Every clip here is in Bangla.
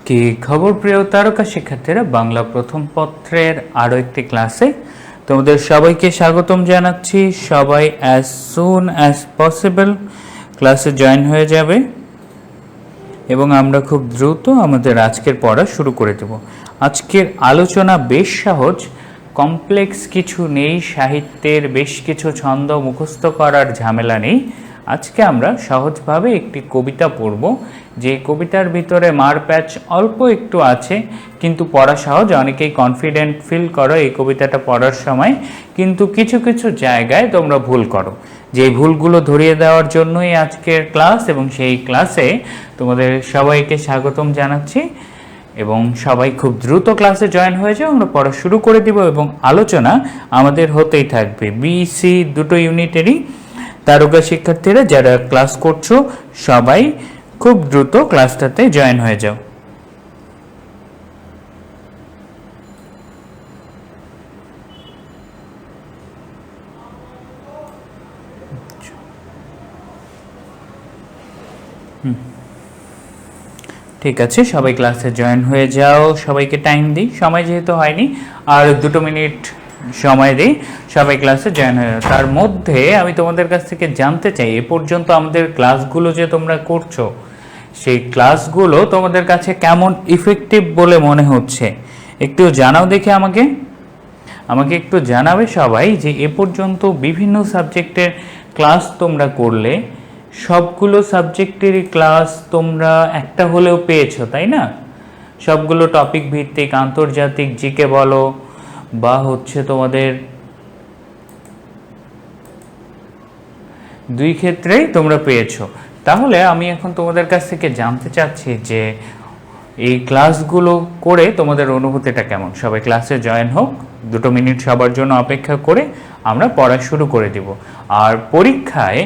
কি খবর প্রিয় তারকা শিক্ষার্থীরা, বাংলা প্রথম পত্রের আরও একটি ক্লাসে তোমাদের সবাইকে স্বাগতম জানাচ্ছি। সবাই অ্যাজ সুন অ্যাজ পসিবল ক্লাসে জয়েন হয়ে যাবে এবং আমরা খুব দ্রুত আমাদের আজকের পড়া শুরু করে দেব। আজকের আলোচনা বেশ সহজ, কমপ্লেক্স কিছু নেই, সাহিত্যের বেশ কিছু ছন্দ মুখস্থ করার ঝামেলা নেই। আজকে আমরা সহজভাবে একটি কবিতা পড়ব, যে কবিতার ভিতরে মারপ্যাচ অল্প একটু আছে কিন্তু পড়া সহজ। অনেকেই কনফিডেন্ট ফিল করো এই কবিতাটা পড়ার সময়, কিন্তু কিছু কিছু জায়গায় তোমরা ভুল করো। যে ভুলগুলো ধরিয়ে দেওয়ার জন্যই আজকের ক্লাস, এবং সেই ক্লাসে তোমাদের সবাইকে স্বাগতম জানাচ্ছি এবং সবাই খুব দ্রুত ক্লাসে জয়েন হয়ে যাও। আমরা পড়া শুরু করে দিব এবং আলোচনা আমাদের হতেই থাকবে BC দুটো ইউনিটেরই। তারকা শিক্ষার্থীরা যারা ক্লাস করছো সবাই খুব দ্রুত ক্লাসটাতে জয়েন হয়ে যাও। ঠিক আছে, সবাই ক্লাসে জয়েন হয়ে যাও। সবাইকে টাইম দিই, সময় যেহেতু হয়নি আর 2 মিনিট সময় দিই, সবাই ক্লাসে জয়েন হয়ে যাও। তার মধ্যে আমি তোমাদের কাছ থেকে জানতে চাই, এ পর্যন্ত আমাদের ক্লাসগুলো যে তোমরা করছো সেই ক্লাসগুলো তোমাদের কাছে কেমন ইফেক্টিভ বলে মনে হচ্ছে একটু জানাও দেখে আমাকে একটু জানাবে সবাই, যে এ পর্যন্ত বিভিন্ন সাবজেক্টের ক্লাস তোমরা করলে সবগুলো সাবজেক্টেরই ক্লাস তোমরা একটা হলেও পেয়েছো, তাই না? সবগুলো টপিক ভিত্তিক, আন্তর্জাতিক জিকে বলো বা হচ্ছে তোমাদের দুই ক্ষেত্রেই তোমরা পেয়েছো। তাহলে আমি এখন তোমাদের কাছ থেকে জানতে চাচ্ছি যে এই ক্লাসগুলো করে তোমাদের অনুভূতিটা কেমন। সবাই ক্লাসে জয়েন হোক, 2 মিনিট সবার জন্য অপেক্ষা করে আমরা পড়া শুরু করে দিব। আর পরীক্ষায়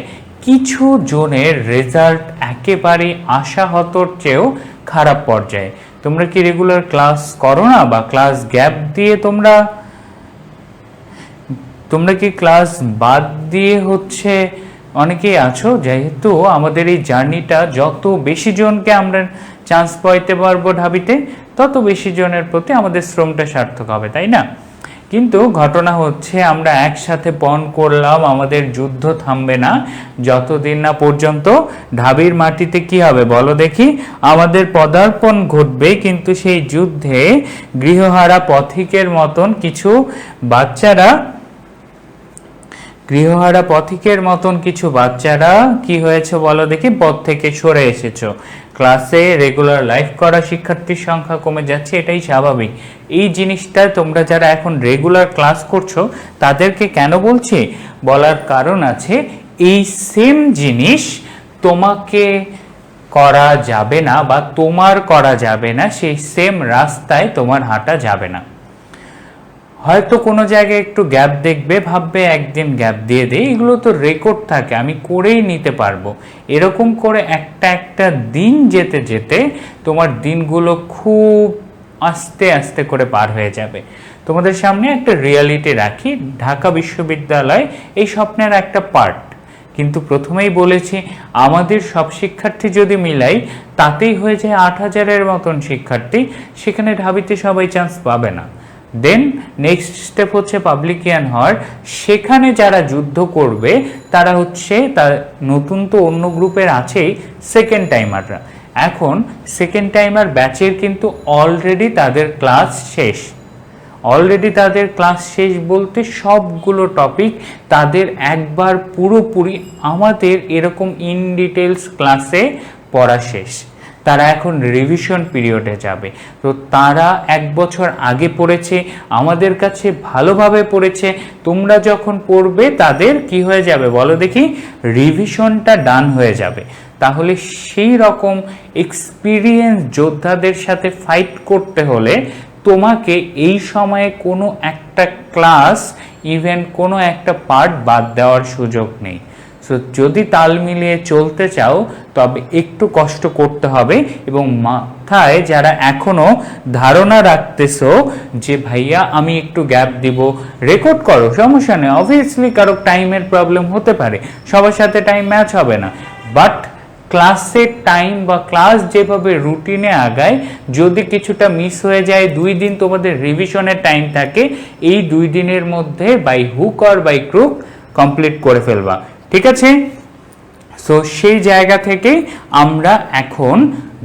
কিছু জনের রেজাল্ট একেবারে আশাহতর চেয়েও খারাপ পর্যায়ে। তোমরা কি রেগুলার ক্লাস করো না, বা ক্লাস গ্যাপ দিয়ে তোমরা কি ক্লাস বাদ দিয়ে হচ্ছে অনেকেই আছো? যেহেতু আমাদের এই জার্নিটা যত বেশি জনকে আমরা চান্স পাইতে পারবো ঢাবিতে, তত বেশি জনের প্রতি আমাদের শ্রমটা সার্থক হবে, তাই না? কিন্তু ঘটনা হচ্ছে আমরা একসাথে পণ করলাম, আমাদের যুদ্ধ থামবে না যতদিন না পর্যন্ত ঢাবির মাটিতে কি হবে বলো দেখি, আমাদের পদার্পণ ঘটবে। কিন্তু সেই যুদ্ধে গৃহহারা পথিকের মতন কিছু বাচ্চারা কি হয়েছে বলো দেখি, পথ থেকে সরে এসেছো। ক্লাসে রেগুলার লাইভ করা শিক্ষার্থীর সংখ্যা কমে যাচ্ছে, এটাই স্বাভাবিক। এই জিনিসটা তোমরা যারা এখন রেগুলার ক্লাস করছো তাদেরকে কেন বলছি, বলার কারণ আছে। এই সেম জিনিস তোমাকে করা যাবে না বা তোমার করা যাবে না, সেই সেম রাস্তায় তোমার হাঁটা যাবে না। হয়তো কোনো জায়গায় একটু গ্যাপ দেখবে, ভাববে একদিন গ্যাপ দিয়ে দেয়, এগুলো তো রেকর্ড থাকে, আমি করেই নিতে পারবো। এরকম করে একটা দিন যেতে যেতে তোমার দিনগুলো খুব আস্তে আস্তে করে পার হয়ে যাবে। তোমাদের সামনে একটা রিয়ালিটি রাখি, ঢাকা বিশ্ববিদ্যালয় এই স্বপ্নের একটা পার্ট। কিন্তু প্রথমেই বলেছি আমাদের সব শিক্ষার্থী যদি মিলাই তাতেই হয়ে যায় 8000-এর মতন শিক্ষার্থী, সেখানে ঢাবিতে সবাই চান্স পাবে না। দেন নেক্সট স্টেপ হচ্ছে পাবলিকিয়ান হওয়ার। সেখানে যারা যুদ্ধ করবে তারা হচ্ছে নতুন তো অন্য গ্রুপের আছেই সেকেন্ড টাইমাররা। এখন সেকেন্ড টাইমার ব্যাচের কিন্তু অলরেডি তাদের ক্লাস শেষ বলতে সবগুলো টপিক তাদের একবার পুরোপুরি আমাদের এরকম ইন ডিটেলস ক্লাসে পড়া শেষ। তারা এখন রিভিশন পিরিয়ডে যাবে। তো তারা 1 বছর আগে পড়েছে, আমাদের কাছে ভালোভাবে পড়েছে। তোমরা যখন পড়বে তাদের কি হয়ে যাবে বলো দেখি, রিভিশনটা ডান হয়ে যাবে। তাহলে সেই রকম এক্সপিরিয়েন্স যোদ্ধাদের সাথে ফাইট করতে হলে তোমাকে এই সময়ে কোনো একটা ক্লাস, ইভেন কোনো একটা পার্ট বাদ দেওয়ার সুযোগ নেই। সো যদি তাল মিলিয়ে চলতে চাও তবে একটু কষ্ট করতে হবে। এবং মাথায় যারা এখনো ধারণা রাখতেছো যে ভাইয়া আমি একটু গ্যাপ দিব, রেকর্ড করো, সমস্যা নেই। অবভিয়াসলি কারো টাইমের প্রবলেম হতে পারে, সবার সাথে টাইম ম্যাচ হবে না, বাট ক্লাসের টাইম বা ক্লাস যেভাবে রুটিনে আগায়, যদি কিছুটা মিস হয়ে যায়, 2 দিন তোমাদের রিভিশনের টাইম থাকে, এই 2 দিনের মধ্যে by hook or by crook complete করে ফেলবা। ঠিক আছে? সো সেই জায়গা থেকে আমরা এখন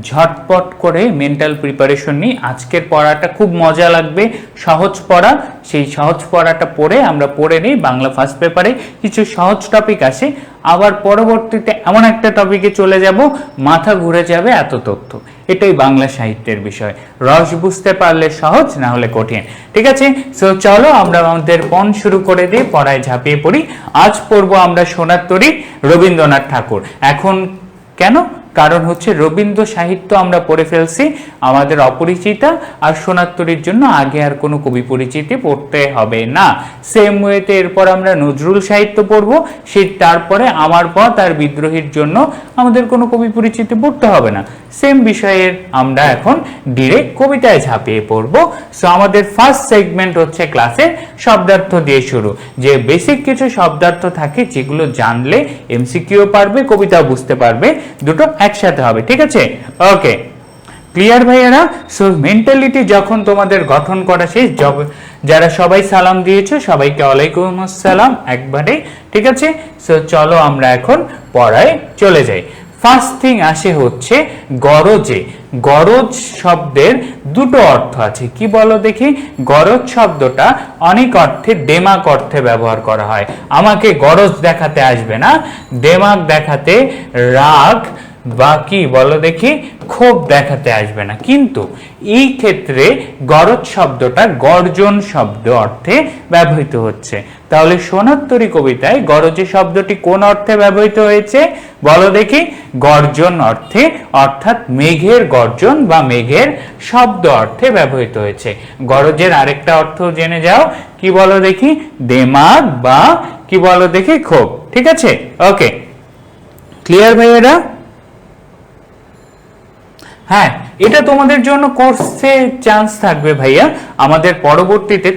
ঝটপট করে মেন্টাল প্রিপারেশন নিই। আজকের পড়াটা খুব মজা লাগবে, সহজ পড়া। সেই সহজ পড়াটা পড়ে নিই। বাংলা ফার্স্ট পেপারে কিছু সহজ টপিক আসে, আবার পরবর্তীতে এমন একটা টপিকে চলে যাব মাথা ঘুরে যাবে এত তথ্য। এটাই বাংলা সাহিত্যের বিষয়। রস বুঝতে পারলে সহজ, না হলে কঠিন। ঠিক আছে? সো চলো আমরা আমাদের পণ শুরু করে দিই, পড়ায় ঝাঁপিয়ে পড়ি। আজ পড়বো আমরা সোনার তরী, রবীন্দ্রনাথ ঠাকুর। এখন কেন? কারণ হচ্ছে রবীন্দ্র সাহিত্য আমরা পড়ে ফেলছি, আমাদের অপরিচিতা, আর সোনার তরীর জন্য আগে আর কোনো কবি পরিচিতি পড়তে হবে না। সেম ওয়েতে এরপর আমরা নজরুল সাহিত্য পড়বো, সেই তারপরে আমার পথ আর বিদ্রোহীর জন্য আমাদের কোনো কবি পরিচিতি পড়তে হবে না। সেম বিষয়ের আমরা এখন ডিরেক্ট কবিতায় ঝাঁপিয়ে পড়বো। সো আমাদের ফার্স্ট সেগমেন্ট হচ্ছে ক্লাসের শব্দার্থ দিয়ে শুরু। যে বেসিক কিছু শব্দার্থ থাকে যেগুলো জানলে এমসিকিউ পারবে, কবিতাও বুঝতে পারবে, দুটো একসাথে হবে। ঠিক আছে? ওকে, ক্লিয়ার ভাইয়ারা? সো মেন্টালিটি যখন তোমাদের গঠন করা শেষ, যারা সবাই সালাম দিয়েছো সবাইকে ওয়ালাইকুম আসসালাম একবারে। ঠিক আছে? সো চলো আমরা এখন পড়ায় চলে যাই। ফার্স্ট থিং আসে হচ্ছে গরজে। গরজ শব্দের দুটো অর্থ আছে, কি বলো দেখি? গরজ শব্দটা অনেক অর্থে দেমাক অর্থে ব্যবহার করা হয়। আমাকে গরজ দেখাতে আসবে না, দেমাক দেখাতে, রাগ বা কি বলো দেখি, ক্ষোভ দেখাতে আসবে না। কিন্তু এই ক্ষেত্রে গরজ শব্দটা গর্জন শব্দ অর্থে ব্যবহৃত হচ্ছে। তাহলে সোনার তরী কবিতায় গরজে শব্দটি কোন অর্থে ব্যবহৃত হয়েছে বলো দেখি? গর্জন অর্থে, অর্থাৎ মেঘের গর্জন বা মেঘের শব্দ অর্থে ব্যবহৃত হয়েছে। গরজের আরেকটা অর্থ জেনে যাও, কি বলো দেখি? দেমাগ বা কি বলো দেখি, ক্ষোভ। ঠিক আছে? ওকে, ক্লিয়ার ভাইয়েরা? হ্যাঁ, এটা তোমাদের জন্য কোর্সে চান্স থাকবে ভাইয়া। আমাদের পরবর্তীতে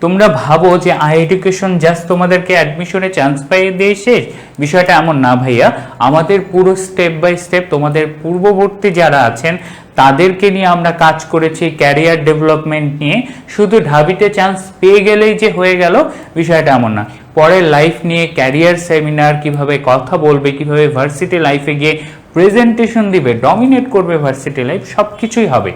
তোমরা ভাবো যে আই এডুকেশন জাস্ট তোমাদেরকে অ্যাডমিশনে চান্স পাইয়ে দিয়ে শেষ, বিষয়টা এমন না ভাইয়া। আমাদের পুরো স্টেপ বাই স্টেপ তোমাদের পূর্ববর্তী যারা আছেন তাদেরকে নিয়ে আমরা কাজ করেছি, ক্যারিয়ার ডেভেলপমেন্ট নিয়ে। শুধু ঢাবিতে চান্স পেয়ে গেলেই যে হয়ে গেল, বিষয়টা এমন না। পরের লাইফ নিয়ে ক্যারিয়ার সেমিনার, কিভাবে কথা বলবে, কিভাবে ভার্সিটি লাইফে গিয়ে প্রেজেন্টেশন দিবে, ডমিনেট করবে ভার্সিটি লাইফ, সবকিছুই হবে।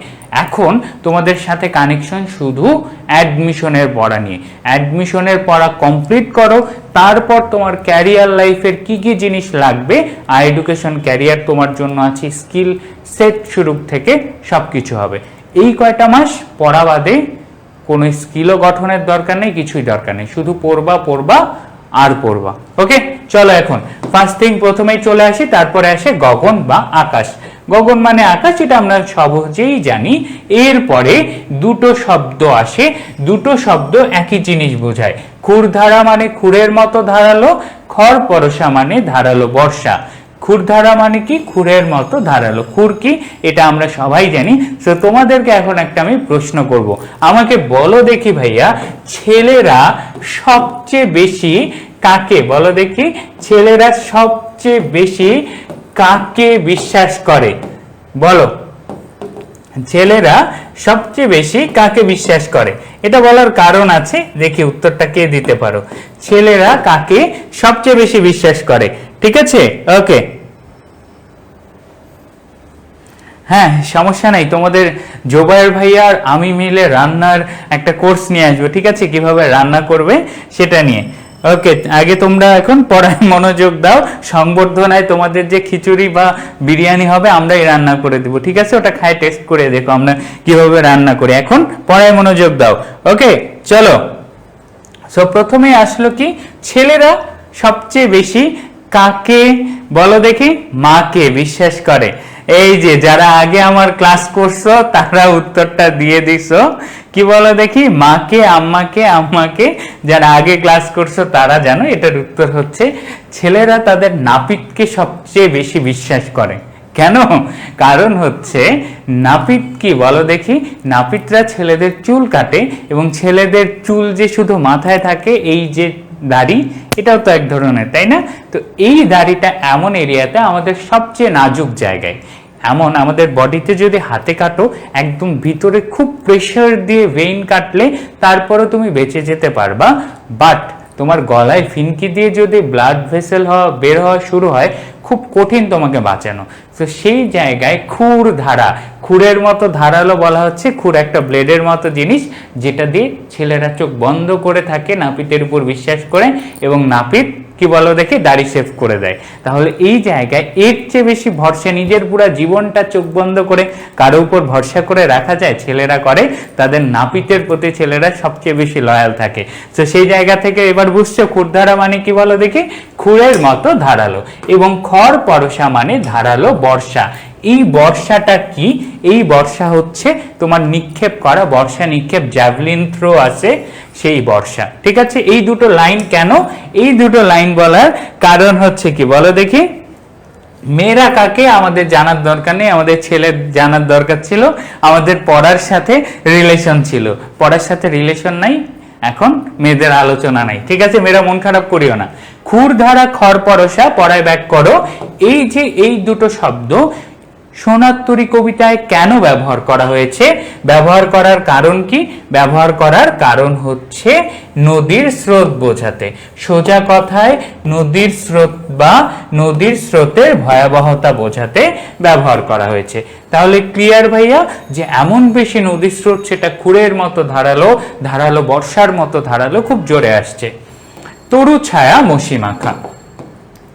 এখন তোমাদের সাথে কানেকশন শুধু অ্যাডমিশনের পড়া নিয়ে। অ্যাডমিশনের পড়া কমপ্লিট করো, তারপর তোমার ক্যারিয়ার লাইফের কি কি জিনিস লাগবে, আই এডুকেশন ক্যারিয়ার তোমার জন্য আছে, স্কিল সেট শুরু থেকে সবকিছু হবে। এই কয়টা মাস পড়া বাদে কোনো স্কিলও গঠনের দরকার নেই, কিছুই দরকার নেই, শুধু পড়বা আর পড়বা। ওকে, চলো এখন ফার্স্ট থিং প্রথমেই চলে আসি, তারপরে আসে গগন বা আকাশ। গগন মানে আকাশ, এটা আমরা সহজেই জানি। এরপরে দুটো শব্দ আসে, দুটো শব্দ একই জিনিস বোঝায়। খুরধারা মানে খুরের মতো ধারালো, খড় পরশা মানে ধারালো বর্ষা। খুরধারা মানে কি? খুরের মতো ধারালো। খুর কি? এটা আমরা সবাই জানি। তো তোমাদেরকে এখন একটা আমি প্রশ্ন করব, আমাকে বলো দেখি ভাইয়া, ছেলেরা সবচেয়ে বেশি কাকে, বলো দেখি, ছেলেরা সবচেয়ে বেশি কাকে বিশ্বাস করে? বলো, ছেলেরা সবচেয়ে বেশি কাকে বিশ্বাস করে? এটা বলার কারণ আছে, দেখি উত্তরটা কে দিতে পারো। ছেলেরা কাকে সবচেয়ে বেশি বিশ্বাস করে? ঠিক আছে? ওকে, হ্যাঁ সমস্যা নাই, তোমাদের জোবায়ের ভাইয়া আর আমি মিলে রান্নার একটা কোর্স নিয়ে আসবো। ঠিক আছে? কিভাবে রান্না করবে সেটা নিয়ে। ওকে, আগে তোমরা এখন পড়ায় মনোযোগ দাও। সংবর্ধনায় তোমাদের যে খিচুড়ি বা বিরিয়ানি হবে আমরাই রান্না করে দেবো। ঠিক আছে? ওটা খায় টেস্ট করে দেখো আমরা কিভাবে রান্না করি। এখন পড়ায় মনোযোগ দাও। ওকে, চলো। সো প্রথমে আসলো কি, ছেলেরা সবচেয়ে বেশি কাকে, বলো দেখি, মাকে বিশ্বাস করে। এই যে যারা আগে আমার ক্লাস করছো তারা উত্তরটা দিয়ে দিছো। কি বলো দেখি? মাকে, আম্মাকে। যারা আগে ক্লাস করছো তারা জানো এটার উত্তর হচ্ছে ছেলেরা তাদের নাপিতকে সবচেয়ে বেশি বিশ্বাস করে। কেন? কারণ হচ্ছে নাপিত কি বলো দেখি, নাপিতরা ছেলেদের চুল কাটে, এবং ছেলেদের চুল যে শুধু মাথায় থাকে, এই যে দাড়ি, এটাও তো এক ধরনের, তাই না? তো এই দাড়িটা এমন এরিয়াতে আমাদের সবচেয়ে নাজুক জায়গায়, এমন আমাদের বডিতে যদি হাতে কাটো একদম ভিতরে খুব প্রেশার দিয়ে ভেইন কাটলে তারপরও তুমি বেঁচে যেতে পারবা, বাট তোমার গলায় ফিনকি দিয়ে যদি ব্লাড ভেসেল বের হওয়া শুরু হয় খুব কঠিন তোমাকে বাঁচানো। তো সেই জায়গায় খুর ধারা, খুরের মতো ধারালো বলা হচ্ছে, খুর একটা ব্লেডের মতো জিনিস যেটা দিয়ে ছেলেরা চোখ বন্ধ করে থাকে নাপিতের উপর বিশ্বাস করে, এবং নাপিত কি বলো দেখে দাড়ি সেভ করে দেয়। তাহলে এই জায়গায় এর চেয়ে বেশি ভরসা নিজের পুরো জীবনটা চোখ বন্ধ করে কারো উপর ভরসা করে রাখা যায়? ছেলেরা করে, তাদের নাপিতের প্রতি ছেলেরা সবচেয়ে বেশি লয়াল থাকে। তো সেই জায়গা থেকে এবার বুঝছো খুরধারা মানে কি বলো দেখি? খুরের মতো ধারালো। এবং খড় পরশা মানে ধারালো বর্ষা। এই বর্ষাটা কি? এই বর্ষা হচ্ছে তোমার নিক্ষেপ করা, বর্ষা নিক্ষেপ, জ্যাভলিন থ্রো আছে সেই বর্ষা। ঠিক আছে, এই দুটো লাইন কেন? এই দুটো লাইন বলার কারণ হচ্ছে কি বলো দেখি? মেয়েরা কাকে আমাদের জানার দরকার নেই, আমাদের ছেলের জানার দরকার ছিল। আমাদের পড়ার সাথে রিলেশন ছিল, পড়ার সাথে রিলেশন নাই, এখন মেয়েদের আলোচনা নাই। ঠিক আছে, মেয়েরা মন খারাপ করিও না। খুর ধারা, খড় পরশা, পড়ায় ব্যাক করো। এই যে এই দুটো শব্দ সোনার কবিতায় কেন ব্যবহার করা হয়েছে? ব্যবহার করার কারণ কি? ব্যবহার করার কারণ হচ্ছে নদীর স্রোত বোঝাতে। সোজা কথায় নদীর স্রোত বা নদীর স্রোতের ভয়াবহতা বোঝাতে ব্যবহার করা হয়েছে। তাহলে ক্লিয়ার ভাইয়া যে এমন বেশি নদীর স্রোত সেটা খুরের মতো ধারালো, ধারালো বর্ষার মতো ধারালো, খুব জোরে আসছে। তরু ছায়া মসি মাখা,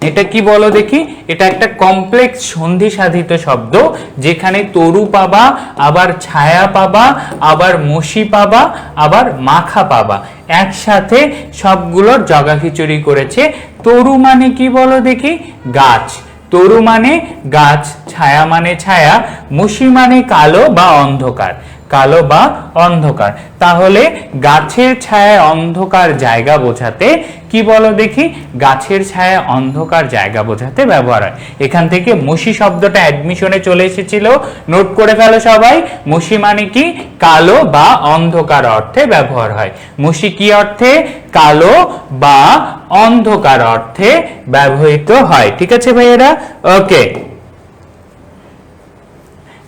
এটা কি বলো দেখি? এটা একটা কমপ্লেক্স সন্ধি সাধিত শব্দ, যেখানে তরু পাবা, আবার ছায়া পাবা, আবার মসি পাবা, আবার মাখা পাবা, একসাথে সবগুলোর জগাখিচুড়ি করেছে। তরু মানে কি বলো দেখি? গাছ। তরু মানে গাছ, ছায়া মানে ছায়া, মসি মানে কালো বা অন্ধকার, কালো বা অন্ধকার। তাহলে গাছের ছায়ায় অন্ধকার জায়গা বোঝাতে কি বলো দেখি? গাছের ছায়া অন্ধকার জায়গা বোঝাতে ব্যবহার হয়। এখান থেকে মসি শব্দটা অ্যাডমিশনে চলে এসেছিল, নোট করে ফেলো সবাই। মসি মানে কি? কালো বা অন্ধকার অর্থে ব্যবহার হয়। মসি কি অর্থে? কালো বা অন্ধকার অর্থে ব্যবহৃত হয়। ঠিক আছে ভাইয়েরা? ওকে,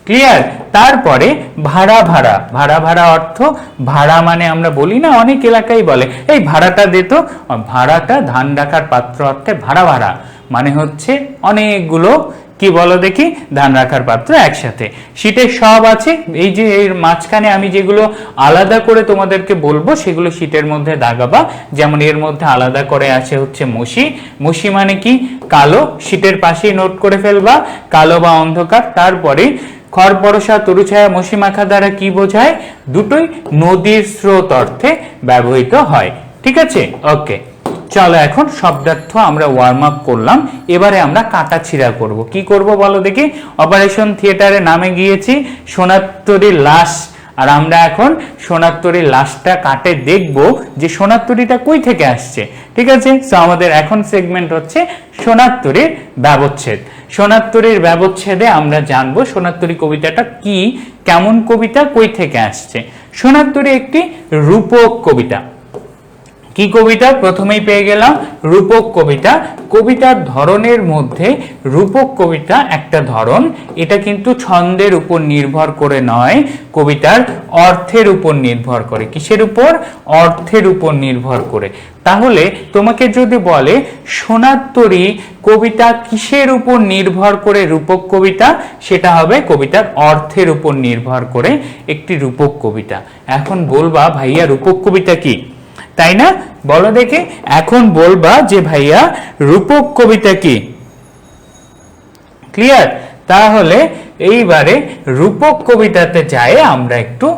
ক্লিয়ার? তারপরে ভাড়া ভাড়া, ভাড়া ভাড়া অর্থ, ভাড়া মানে আমরা বলি না, অনেক এলাকায় বলে এই ভাড়াটা দে তো, ভাড়াটা ধান রাখার পাত্র অর্থে ভাড়া ভাড়া মানে হচ্ছে অনেকগুলো কি বলো দেখি? ধান রাখার পাত্র একসাথে। শীটের সব আছে, এই যে এর মাঝখানে আমি যেগুলো আলাদা করে তোমাদেরকে বলবো সেগুলো শীটের মধ্যে দাগাবা। যেমন এর মধ্যে আলাদা করে আছে হচ্ছে মসি, মসি মানে কি? কালো, শীটের পাশেই নোট করে ফেলবা, কালো বা অন্ধকার। তারপরে খড় পরশা, তরু ছায়া, মসি মাখা দ্বারা কি বোঝায়? দুটোই নদীর স্রোত অর্থে ব্যবহৃত হয়। ঠিক আছে, ওকে। চলো এখন শব্দার্থ আমরা ওয়ার্ম আপ করলাম, এবারে আমরা কাটা ছিঁড়া করব। কি করব বলো দেখি? অপারেশন থিয়েটারে নামে গিয়েছি, সোনার তরীর লাশ, আর আমরা এখন সোনার তরীর লাশটা কাটে দেখব যে সোনার তরীটা কই থেকে আসছে। ঠিক আছে, তো আমাদের এখন সেগমেন্ট হচ্ছে সোনার তরীর ব্যবচ্ছেদ। সোনার তরীর ব্যবচ্ছেদে আমরা জানবো সোনার তরী কবিতাটা কি, কেমন কবিতা, কই থেকে আসছে। সোনার তরী একটি রূপক কবিতা। কি কবিতা? প্রথমেই পেয়ে গেলাম রূপক কবিতা। কবিতার ধরনের মধ্যে রূপক কবিতা একটা ধরন, এটা কিন্তু ছন্দের উপর নির্ভর করে নয়, কবিতার অর্থের উপর নির্ভর করে। কিসের উপর? অর্থের উপর নির্ভর করে। তাহলে তোমাকে যদি বলে সোনার তরী কবিতা কিসের উপর নির্ভর করে রূপক কবিতা, সেটা হবে কবিতার অর্থের উপর নির্ভর করে একটি রূপক কবিতা। এখন বলবা ভাইয়া রূপক কবিতা কি, তাই না? বলো দেখে, এখন বলবা যে ভাইয়া রূপক কবিতা কি। ক্লিয়ার? তাহলে এইবারে রূপক কবিতাতে যায় আমরা একটু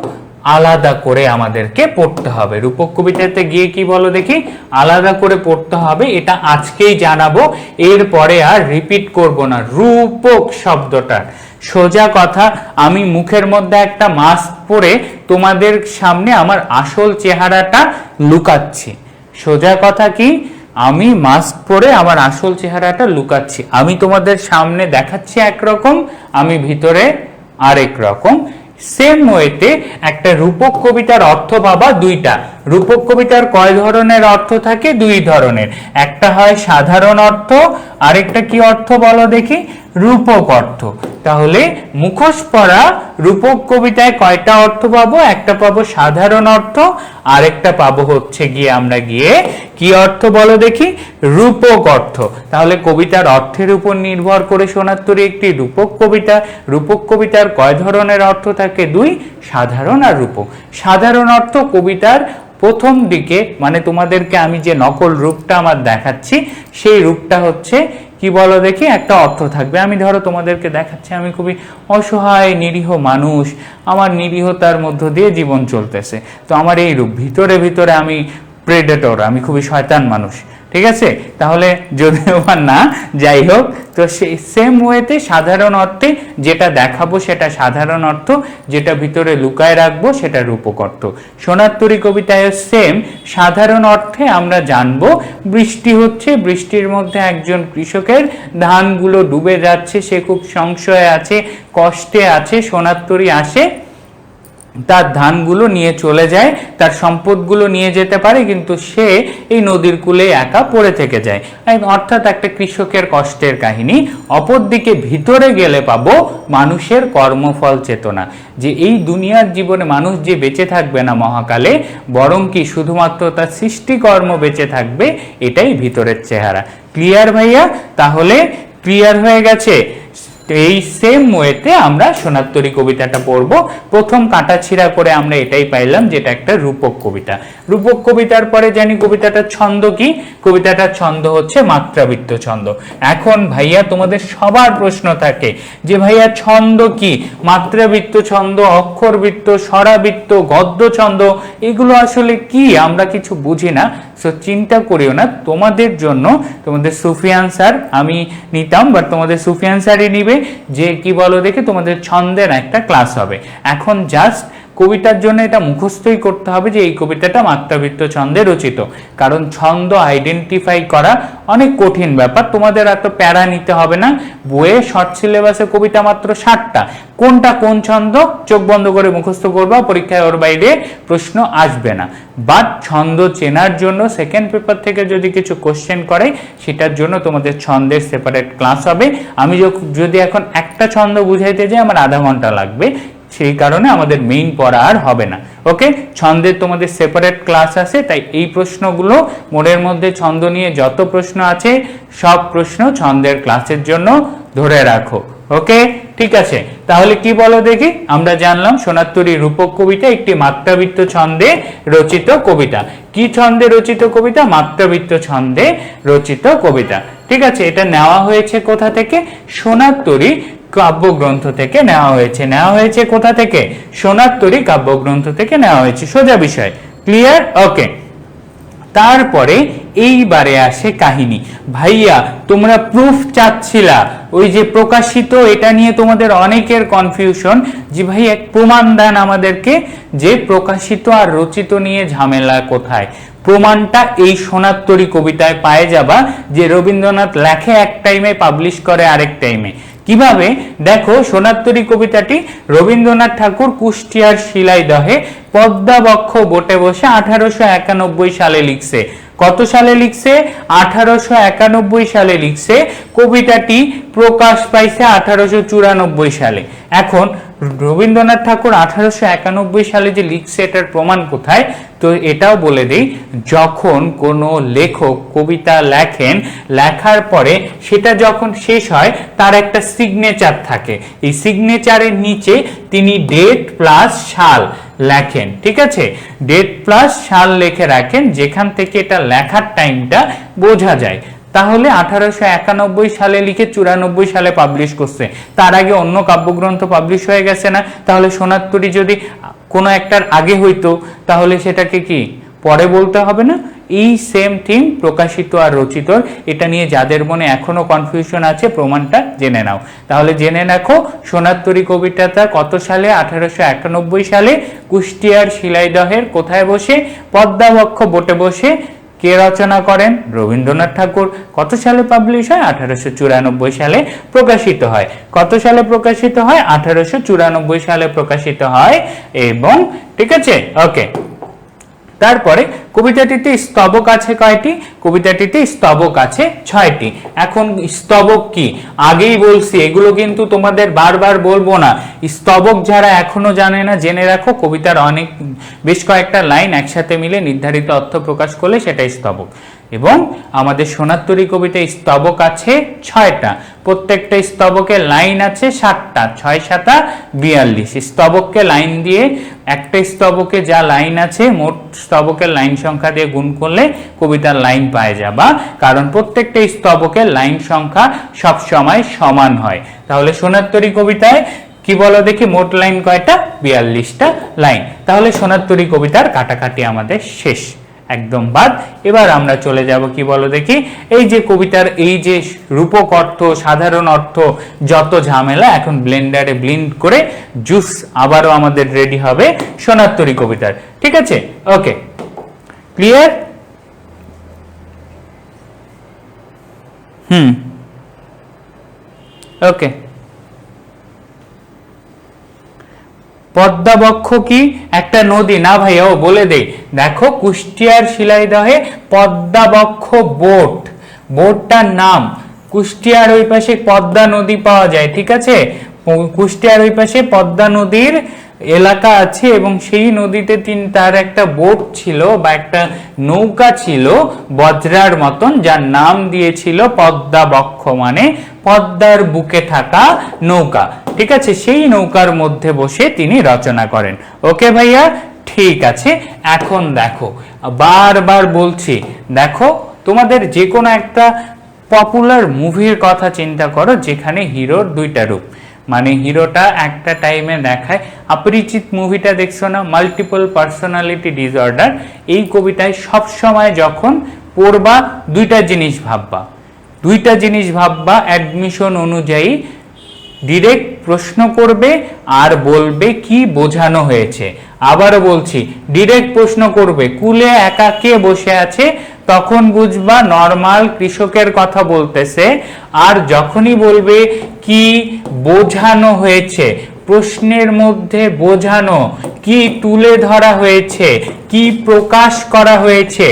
আলাদা করে আমাদেরকে পড়তে হবে। রূপক কবিতাতে গিয়ে কি বলো দেখি? আলাদা করে পড়তে হবে, এটা আজকেই জানাবো, এরপরে আর রিপিট করব না। রূপক শব্দটার সোজা কথা, আমি মুখের মধ্যে একটা মাস্ক পরে তোমাদের সামনে আমার আসল চেহারাটা লুকাচ্ছি। সোজা কথা কি? আমি মাস্ক পরে আমার আসল চেহারাটা লুকাচ্ছি। আমি তোমাদের সামনে দেখাচ্ছি একরকম, আমি ভিতরে আরেক রকম। সেম ওয়েতে একটা রূপক কবিতার অর্থ পাবা দুইটা। রূপক কবিতার কয় ধরনের অর্থ থাকে? দুই ধরনের, একটা হয় সাধারণ অর্থ, আরেকটা কি অর্থ বলো দেখি? রূপক অর্থ। তাহলে মুখোশ পড়া রূপক কবিতায় কয়টা অর্থ পাবো? একটা পাবো সাধারণ অর্থ, আরেকটা পাবো হচ্ছে গিয়ে আমরা গিয়ে কি অর্থ বলো দেখি? রূপক অর্থ। তাহলে কবিতার অর্থের উপর নির্ভর করে সোনার একটি রূপক কবিতা। রূপক কবিতার কয় ধরনের অর্থ থাকে? দুই, সাধারণ আর রূপক। সাধারণ অর্থ কবিতার প্রথম দিকে, মানে তোমাদেরকে আমি যে নকল রূপটা আমার দেখাচ্ছি সেই রূপটা হচ্ছে কি বলো দেখি? একটা অর্থ থাকবে। আমি ধরো তোমাদেরকে দেখাচ্ছি আমি খুবই অসহায় নিরীহ মানুষ, আমার নিরীহতার মধ্য দিয়ে জীবন চলতেছে, তো আমার এই রূপ, ভিতরে ভিতরে আমি প্রেডেটর, আমি খুবই শয়তান মানুষ, ঠিক আছে? তাহলে যদিও বা না, যাই হোক, তো সেই সেম ওয়েতে সাধারণ অর্থে যেটা দেখাবো সেটা সাধারণ অর্থ, যেটা ভিতরে লুকায় রাখবো সেটা রূপক অর্থ। সোনার তরী কবিতায় সেম সাধারণ অর্থে আমরা জানবো বৃষ্টি হচ্ছে, বৃষ্টির মধ্যে একজন কৃষকের ধানগুলো ডুবে যাচ্ছে, সে খুব সংশয়ে আছে, কষ্টে আছে, সোনার তরী আসে, তার ধানগুলো নিয়ে চলে যায়, তার সম্পদগুলো নিয়ে যেতে পারে, কিন্তু সে এই নদীর কূলে একা পড়ে থেকে যায়। অর্থাৎ একটা কৃষকের কষ্টের কাহিনী। অপরদিকে ভিতরে গেলে পাবো মানুষের কর্মফল চেতনা, যে এই দুনিয়ার জীবনে মানুষ যে বেঁচে থাকবে না মহাকালে, বরং কি শুধুমাত্র তার সৃষ্টিকর্ম বেঁচে থাকবে, এটাই ভিতরের চেহারা। ক্লিয়ার ভাইয়া? তাহলে ক্লিয়ার হয়ে গেছে? এই সেম ওয়েতে আমরা সোনার তরী কবিতাটা পড়ব। প্রথম কাটাছিড়া করে আমরা এটাই পাইলাম যেটা একটা রূপক কবিতা। রূপক কবিতার পরে জানি কবিতাটার ছন্দ কি? কবিতাটার ছন্দ হচ্ছে মাত্রাবৃত্ত ছন্দ। এখন ভাইয়া তোমাদের সবার প্রশ্ন থাকে যে ভাইয়া ছন্দ কি? মাত্রাবৃত্ত ছন্দ, অক্ষরবৃত্ত, স্বরাবৃত্ত, গদ্য ছন্দ, এগুলো আসলে কি? আমরা কিছু বুঝি না। সো চিন্তা করিও না, তোমাদের জন্য তোমাদের সুফিয়ান স্যার আমি নিতাম, বাট তোমাদের সুফিয়ান স্যারই নিবে, যে কি বলো দেখে তোমাদের ছন্দের একটা ক্লাস হবে। এখন জাস্ট কবিতার জন্য এটা মুখস্থই করতে হবে যে এই কবিতাটা মাত্রাবৃত্ত ছন্দে রচিত, কারণ ছন্দ আইডেন্টিফাই করা অনেক কঠিন ব্যাপার। তোমাদের এত প্যারা নিতে হবে না, বইয়ে শর্ট সিলেবাসে কবিতা মাত্র 60টা, কোনটা কোন ছন্দ চোখ বন্ধ করে মুখস্থ করবা, পরীক্ষায় ওর বাইরে প্রশ্ন আসবে না। বাট ছন্দ চেনার জন্য সেকেন্ড পেপার থেকে যদি কিছু কোশ্চেন করে, সেটার জন্য তোমাদের ছন্দের সেপারেট ক্লাস হবে। আমি যদি এখন একটা ছন্দ বুঝাইতে যাই আমার আধা ঘন্টা লাগবে, সেই কারণে আমাদের মেইন পড়া আর হবে না। ওকে, ছন্দের তোমাদের সেপারেট ক্লাস আছে, তাই এই প্রশ্নগুলো মনের মধ্যে ছন্দ নিয়ে যত প্রশ্ন আছে সব প্রশ্ন ছন্দের ক্লাসের জন্য ধরে রাখো। ওকে, ঠিক আছে। তাহলে কি বলো দেখি? আমরা জানলাম সোনার তরী রূপক কবিতা একটি মাত্রাবৃত্ত ছন্দে রচিত কবিতা। কি ছন্দে রচিত কবিতা? মাত্রাবৃত্ত ছন্দে রচিত কবিতা। ঠিক আছে, এটা নেওয়া হয়েছে কোথা থেকে? সোনার তরী কাব্যগ্রন্থ থেকে নেওয়া হয়েছে কোথা থেকে? সোনার তরী কাব্যগ্রন্থ থেকে নেওয়া হয়েছে, সোজা বিষয়। ক্লিয়ার? ওকে। তারপরে এইবারে আসে কাহিনী। ভাইয়া তোমরা প্রুফ চাচ্ছিলা, ওই যে প্রকাশিত, এটা নিয়ে তোমাদের অনেকের কনফিউশন যে ভাই এক প্রমাণ দেন আমাদেরকে, যে প্রকাশিত আর রচিত নিয়ে ঝামেলা কোথায়। প্রমাণটা এই সোনার তরী কবিতায় পায়ে যাবা, যে রবীন্দ্রনাথ লেখে এক টাইমে, পাবলিশ করে আরেক টাইমে। কিভাবে? দেখো, সোনার তরী কবিতাটি রবীন্দ্রনাথ ঠাকুর কুষ্টিয়ার শিলাইদহে পদ্মাবক্ষ বোটে বসে 1891 সালে লিখছে। কত সালে লিখছে? 1891 সালে লিখছে। কবিতাটি প্রকাশ পাইছে 1894 সালে। এখন রবীন্দ্রনাথ ঠাকুর 1891 সালে যে লিখছে, এটার প্রমাণ কোথায়? তো এটাও বলে দেই, যখন কোনো লেখক কবিতা লেখেন, লেখার পরে সেটা যখন শেষ হয় তার একটা সিগনেচার থাকে। এই সিগনেচারের নিচে তিনি ডেট প্লাস সাল লেখেন। ঠিক আছে, ডেট প্লাস সাল লিখে রাখেন, যেখান থেকে এটা লেখার টাইমটা বোঝা যায়। তাহলে 1891 সালে লিখে 94 সালে পাবলিশ করছে, তার আগে অন্য কাব্যগ্রন্থ পাবলিশ হয়ে গেছে না? তাহলে সোনার তরী যদি কোনো একটার আগে হইতো, তাহলে সেটাকে কি পরে বলতে হবে না? এই সেম থিং প্রকাশিত আর রচিত, এটা নিয়ে যাদের মনে এখনো কনফিউশন আছে, প্রমাণটা জেনে নাও। তাহলে জেনে রাখো, সোনার তরী কবিতাটা কত সালে? 1891 সালে কুষ্টিয়ার শিলাইদহের কোথায় বসে? পদ্মাবক্ষ বোটে বসে। কে রচনা করেন? রবীন্দ্রনাথ ঠাকুর। কত সালে পাবলিশ হয়? 1894 সালে প্রকাশিত হয়। কত সালে প্রকাশিত হয়? 1894 সালে প্রকাশিত হয়। এবং ঠিক আছে, ওকে। তারপরে কবিতাটিতে স্তবক আছে কয়টি? কবিতাটিতে স্তবক আছে 6টি। এখন স্তবক কি আগেই বলছি, এগুলো কিন্তু তোমাদের বারবার বলবো না। স্তবক যারা এখনো জানে না জেনে রাখো, কবিতার বেশ কয়েকটা লাইন একসাথে মিলে নির্ধারিত অর্থ প্রকাশ করলে সেটাই স্তবক। এবং আমাদের সোনার তরী কবিতায় স্তবক আছে 6টা, প্রত্যেকটা স্তবকের লাইন আছে 7টা, 6 7 42। স্তবককে লাইন দিয়ে একটা স্তবকে যা লাইন আছে মোট স্তবকের লাইন সংখ্যা দিয়ে গুণ করলে কবিতার লাইন পাওয়া যাবে, কারণ প্রত্যেকটা স্তবকের লাইন সংখ্যা সব সময় সমান হয়। তাহলে সোনার তরী কবিতায় কি বলো দেখি, মোট লাইন কয়টা? 42টা লাইন। তাহলে সোনার তরী কবিতার কাটাকাটি আমাদের শেষ, একদম বাদ। এবার আমরা চলে যাব কি বলো দেখি, এই যে কবিতার এই যে রূপক অর্থ, সাধারণ অর্থ, যত ঝামেলা এখন ব্লেন্ডারে ব্লেন্ড করে জুস আবারও আমাদের রেডি হবে সোনার তরী কবিতার। ঠিক আছে, ওকে, ক্লিয়ার? ওকে। পদ্মাবক্ষ কি একটা নদী? না ভাইয়া, ও বলে দেই, দেখো কুষ্টিয়ার শিলাইদহে পদ্মাবক্ষ বোটটার নাম। কুষ্টিয়ার ওই পাশে পদ্মা নদী পাওয়া যায়, ঠিক আছে? কুষ্টিয়ার ওই পাশে পদ্মা নদীর এলাকা আছে এবং সেই নদীতে তার একটা বোট ছিল বা একটা নৌকা ছিল বজ্রার মতন, যার নাম দিয়েছিল পদ্মাবক্ষ, মানে পদ্মার বুকে থাকা নৌকা। ঠিক আছে, সেই নৌকার মধ্যে বসে তিনি রচনা করেন। ওকে ভাইয়া, ঠিক আছে। এখন দেখো, বারবার বলছি, দেখো তোমাদের যে কোনো একটা পপুলার মুভির কথা চিন্তা করো যেখানে হিরোর দুইটা রূপ, মানে হিরোটা একটা টাইমে দেখায়। অপরিচিত মুভিটা দেখছো না, মাল্টিপল পার্সোনালিটি ডিসঅর্ডার। এই কবিতায় সব সময় যখন পড়বা দুইটা জিনিস ভাববা, অ্যাডমিশন অনুযায়ী ডিরেক্ট প্রশ্ন করবে আর বলবে কি বোঝানো হয়েছে। আবারও বলছি, ডিরেক্ট প্রশ্ন করবে, কুলে একা কে বসে আছে, তখন বুঝবা নরমাল কৃষকের কথা বলতেছে। আর যখনই বলবে কি বোঝানো হয়েছে, প্রশ্নের মধ্যে বোঝানো কি তুলে ধরা হয়েছে, কি প্রকাশ করা হয়েছে,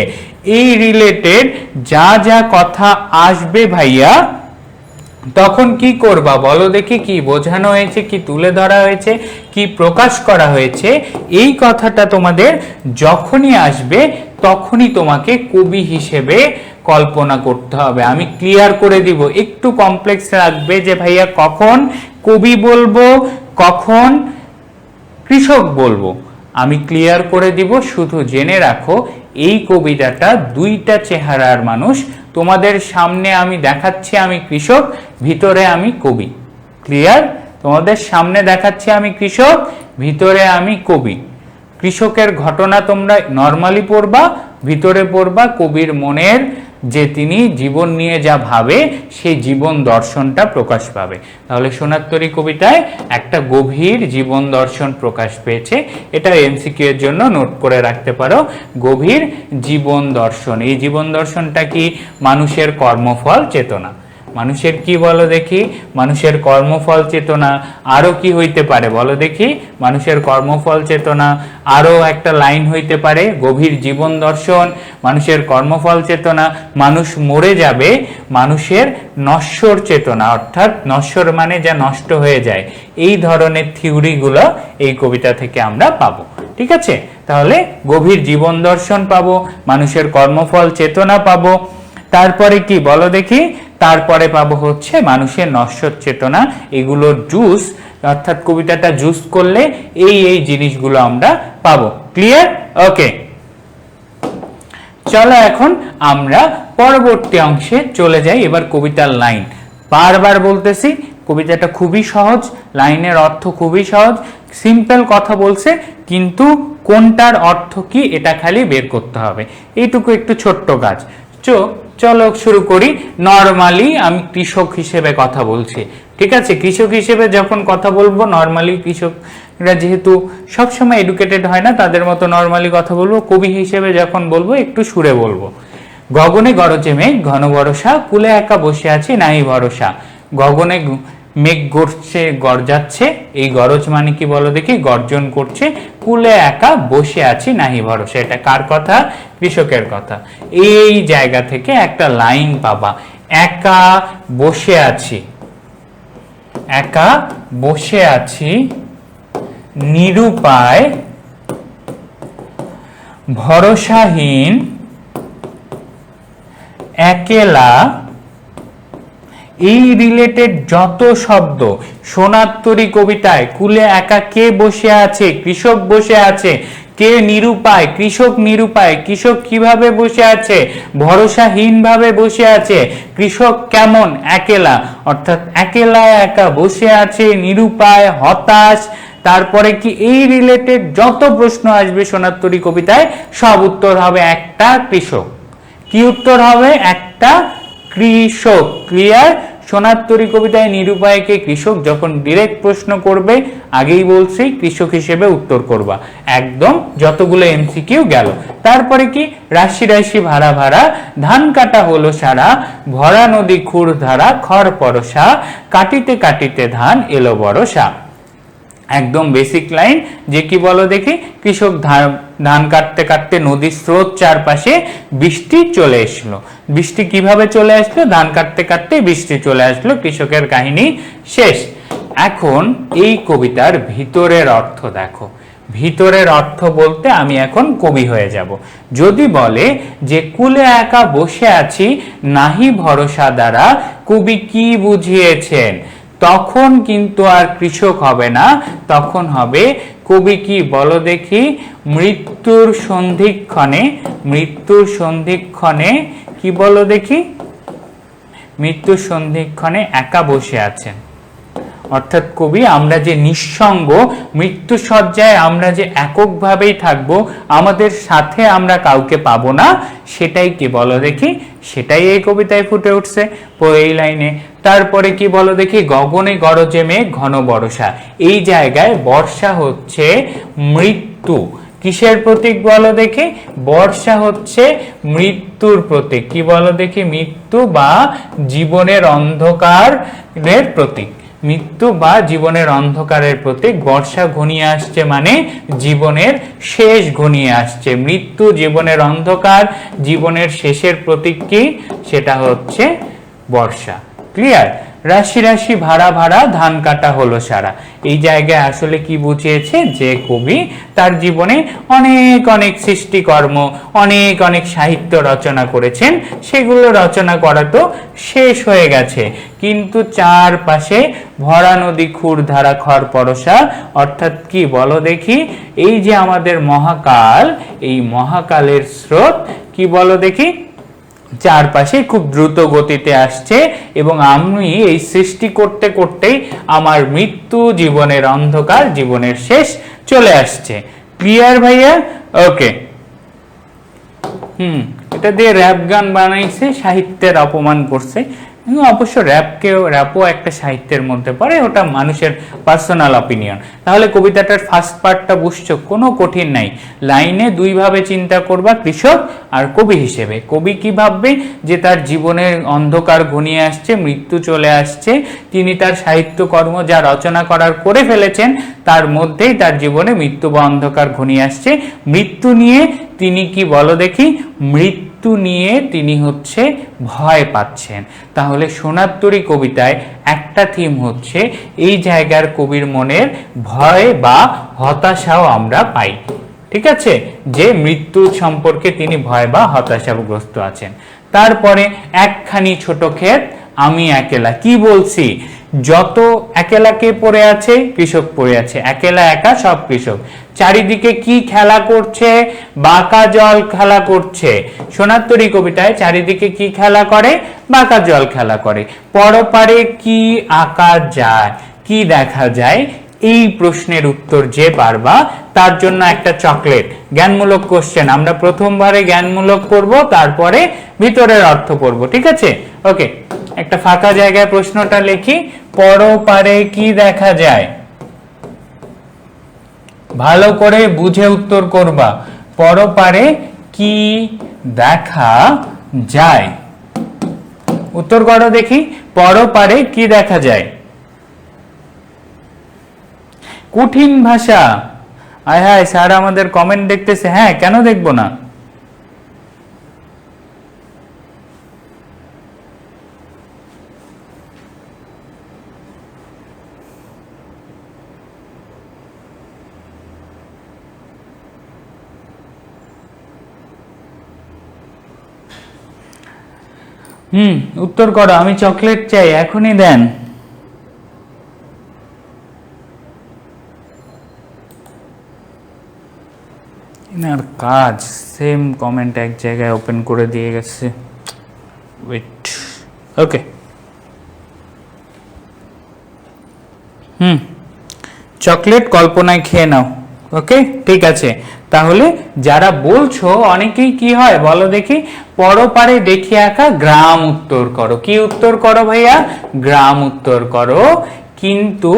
এই রিলেটেড যা যা কথা আসবে ভাইয়া, তখন কি করবা বলো দেখি? কি বোঝানো হয়েছে, কি তুলে ধরা হয়েছে, কি প্রকাশ করা হয়েছে, এই কথাটা তোমাদের যখনই আসবে তখনই তোমাকে কবি হিসেবে কল্পনা করতে হবে। আমি ক্লিয়ার করে দিব, একটু কমপ্লেক্স রাখবে যে ভাইয়া কখন কবি বলবো, কখন কৃষক বলবো, আমি ক্লিয়ার করে দিব। শুধু জেনে রাখো, এই কবিতাটা দুইটা চেহারার মানুষ। তোমাদের সামনে আমি দেখাচ্ছি আমি কৃষক, ভিতরে আমি কবি। ক্লিয়ার? তোমাদের সামনে দেখাচ্ছি আমি কৃষক, ভিতরে আমি কবি। কৃষকের ঘটনা তোমরা নরমালি পড়বা, ভিতরে পড়বা কবির মনের যে তিনি জীবন নিয়ে যা ভাবে সেই জীবন দর্শনটা প্রকাশ পাবে। তাহলে সোনার তরী কবিতায় একটা গভীর জীবন দর্শন প্রকাশ পেয়েছে। এটা এমসিকিউ এর জন্য নোট করে রাখতে পারো, গভীর জীবন দর্শন। এই জীবন দর্শনটা কি? মানুষের কর্মফল চেতনা। মানুষের কি বলো দেখি? মানুষের কর্মফল চেতনা। আরো কি হইতে পারে বলো দেখি? মানুষের কর্মফল চেতনা। আরো একটা লাইন হইতে পারে গভীর জীবন দর্শন, মানুষের কর্মফল চেতনা। মানুষ মরে যাবে, মানুষের নশ্বর চেতনা, অর্থাৎ নশ্বর মানে যা নষ্ট হয়ে যায়। এই ধরনের থিওরিগুলো এই কবিতা থেকে আমরা পাবো। ঠিক আছে, তাহলে গভীর জীবন দর্শন পাবো, মানুষের কর্মফল চেতনা পাবো। তারপরে কি বলো দেখি? তারপরে পাবো হচ্ছে মানুষের নশ্বর চেতনা। এগুলো জুস, অর্থাৎ কবিতাটা জুস করলে এই জিনিসগুলো আমরা পাবো। ক্লিয়ার? ওকে, চলো এখন আমরা পরবর্তী অংশে চলে যাই। এবার কবিতার লাইন। বারবার বলতেছি, কবিতাটা খুবই সহজ, লাইনের অর্থ খুবই সহজ, সিম্পল কথা বলছে, কিন্তু কোনটার অর্থ কি এটা খালি বের করতে হবে। এইটুকু একটু ছোট্ট কাজ। চলো শুরু করি। নরমালি আমি কৃষক হিসেবে কথা বলছি, ঠিক আছে? কৃষক হিসেবে যখন কথা বলবো, নরমালি কৃষকরা যেহেতু সবসময় এডুকেটেড হয় না, তাদের মতো নরমালি কথা বলবো। কবি হিসেবে যখন বলবো একটু সুরে বলবো। গগনে গরজে মেঘ ঘন বরষা, কুলে একা বসে আছি নাই ভরসা। গগনে মেঘ গর্জছে গর্জাচ্ছে, এই গরজ মানে কি বলো দেখি, গর্জন করছে। কুলে একা বসে আছি নাহি ভরসা, এটা কার কথা, কৃষকের কথা। এই জায়গা থেকে একটা লাইন পাবা, একা বসে আছি, একা বসে আছি নিরুপায় ভরসাহীন একেলা, এই রিলেটেড যত শব্দ সোনার তরী কবিতায়, কুলে একা কে বসে আছে, কৃষক বসে আছে, কে নিরুপায়, কৃষক নিরুপায়, কৃষক কিভাবে বসে আছে, ভরসাহীন ভাবে বসে আছে, কৃষক কেমন, একেলা, অর্থাৎ একেলা একা বসে আছে, নিরুপায়, হতাশ। তারপরে কি এই রিলেটেড যত প্রশ্ন আসবে সোনার তরী কবিতায় সব উত্তর হবে একটা কৃষক। কি উত্তর হবে, একটা কৃষক। ক্লিয়ার? সোনার তরী কবিতায় নিরুপায়কে কৃষক যখন ডিরেক্ট প্রশ্ন করবে, আগেই বলছি কৃষক হিসেবে উত্তর করবা একদম। যতগুলো এমসিকিউ গেল। তারপরে কি, রাশি রাশি ভাড়া ভাড়া, ধান কাটা হলো সারা, ভরা নদী খুর ধারা, খড় পরশা, কাটিতে কাটিতে ধান এলো বরষা। একদম বেসিক লাইন, যে কি বলো দেখি, কৃষক ধান কাটতে কাটতে নদীর স্রোত চারপাশে, বৃষ্টি চলে আসলো। বৃষ্টি কিভাবে চলে আসলো, ধান কাটতে কাটতে বৃষ্টি চলে আসলো, কৃষকের কাহিনী শেষ। এখন এই কবিতার ভিতরের অর্থ দেখো। ভিতরের অর্থ বলতে আমি এখন কবি হয়ে যাব। যদি বলে যে কুলে একা বসে আছি নাহি ভরসা দ্বারা, কবি কি বুঝিয়েছেন, তখন কিন্তু আর কৃষক হবে না, তখন হবে কবি কি বলো দেখি, মৃত্যুর সন্ধিক্ষণে, মৃত্যুর সন্ধিক্ষণে কি বলো দেখি, মৃত্যুর সন্ধিক্ষণে একা বসে আছেন। অর্থাৎ কবি, আমরা যে নিঃসঙ্গ, মৃত্যু শয্যায় আমরা যে এককভাবেই থাকবো, আমাদের সাথে আমরা কাউকে পাবো না, সেটাই কি বলো দেখি, সেটাই এই কবিতায় ফুটে উঠছে এই লাইনে। তারপরে কি বলো দেখি, গগনে গরজে মেঘ ঘন বর্ষা, এই জায়গায় বর্ষা হচ্ছে মৃত্যু। কিসের প্রতীক বলো দেখি, বর্ষা হচ্ছে মৃত্যুর প্রতীক। কি বলো দেখি, মৃত্যু বা জীবনের অন্ধকারের প্রতীক। মৃত্যু বা জীবনের অন্ধকারের প্রতীক। বর্ষা ঘনিয়ে আসছে মানে জীবনের শেষ ঘনিয়ে আসছে। মৃত্যু, জীবনের অন্ধকার, জীবনের শেষের প্রতীক কি, সেটা হচ্ছে বর্ষা। ক্লিয়ার? রাশি রাশি ভাড়া ভাড়া, ধান কাটা হলো সারা, এই জায়গায় আসলে কি বুঝিয়েছে, যে কবি তার জীবনে অনেক অনেক সৃষ্টিকর্ম, অনেক অনেক সাহিত্য রচনা করেছেন, সেগুলো রচনা করা তো শেষ হয়ে গেছে, কিন্তু চারপাশে ভরা নদী খুর ধারা খড় পরশা। অর্থাৎ কি বলো দেখি, এই যে আমাদের মহাকাল, এই মহাকালের স্রোত কি বলো দেখি, চারপাশে খুব দ্রুত গতিতে আসছে, এবং আমি এই সৃষ্টি করতে করতেই আমার মৃত্যু, জীবনের অন্ধকার, জীবনের শেষ চলে আসছে। ক্লিয়ার ভাইয়া? ওকে। এটা দিয়ে র‍্যাপ গান বানাইছে, সাহিত্যের অপমান করছে। অবশ্য র‍্যাপও একটা সাহিত্যের মধ্যে পড়ে, ওটা মানুষের পার্সোনাল অপিনিয়ন। তাহলে কবিতাটার ফার্স্ট পার্টটা বুঝছো, কোনো কঠিন নাই। লাইনে দুই ভাবে চিন্তা করবা, কৃষক আর কবি হিসেবে। কবি কি ভাববে, যে তার জীবনের অন্ধকার ঘনিয়ে আসছে, মৃত্যু চলে আসছে, তিনি তার সাহিত্যকর্ম যা রচনা করার করে ফেলেছেন, তার মধ্যেই তার জীবনে মৃত্যু বা অন্ধকার ঘনিয়ে আসছে। মৃত্যু নিয়ে তিনি কি বলো দেখি, মৃত্যু নিয়ে তিনি হচ্ছে ভয় পাচ্ছেন। তাহলে সোনার তরী কবিতায় একটা থিম হচ্ছে, এই জায়গার কবির মনের ভয় বা হতাশাও আমরা পাই। ঠিক আছে, যে মৃত্যু সম্পর্কে তিনি ভয় বা হতাশাগ্রস্ত আছেন। তারপরে একখানি ছোট ক্ষেত আমি একেলা, কি বলছি, যত একেলা কে পড়ে আছে, কৃষক পড়ে আছে, একেলা একা সব কৃষক। চারিদিকে কি খেলা করছে, বাঁকা জল খেলা করছে। সোনার তরী কবিতায় চারিদিকে কি খেলা করে, বাঁকা জল খেলা করে। পরপারে কি আঁকা যায়, কি দেখা যায়, এই প্রশ্নের উত্তর যে পারবা তার জন্য একটা চকলেট। জ্ঞানমূলক কোশ্চেন, আমরা প্রথমবারে জ্ঞানমূলক পড়ব, তারপরে ভিতরের অর্থ পড়ব। ঠিক আছে? ওকে, একটা ফাঁকা জায়গায় প্রশ্নটা লিখি, পরপারে কি দেখা যায়, ভালো করে বুঝে উত্তর করবা। পরপারে কি দেখা যায়, উত্তর করো দেখি, পরপারে কি দেখা যায়। কঠিন ভাষা, আয় হায় স্যার আমাদের কমেন্ট দেখতেছে, হ্যাঁ কেন দেখবো না। উত্তর করো, আমি চকলেট চাই, এখনই দেন। আর কাজ সেম কমেন্ট এক জায়গায় ওপেন করে দিয়ে গেছে, ওয়েট, ওকে। চকলেট কল্পনায় খেয়ে নাও, ওকে ঠিক আছে। তাহলে যারা বলছো অনেকেই কি হয় বলো দেখি, পরপারে দেখে আঁকা গ্রাম উত্তর করো। কি উত্তর করো ভাইয়া? গ্রাম উত্তর করো, কিন্তু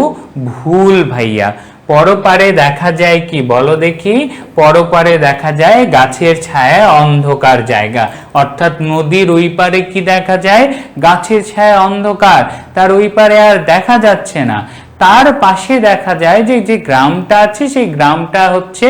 ভুল ভাইয়া। পরপারে দেখা যায় কি বলো দেখি, পরপারে দেখা যায় গাছের ছায়া অন্ধকার জায়গা, অর্থাৎ নদীর ওই পারে কি দেখা যায়, গাছের ছায়া অন্ধকার, তার ওই পারে আর দেখা যাচ্ছে না। তার পাশে দেখা যায় যে যে গ্রামটা আছে সেই গ্রামটা হচ্ছে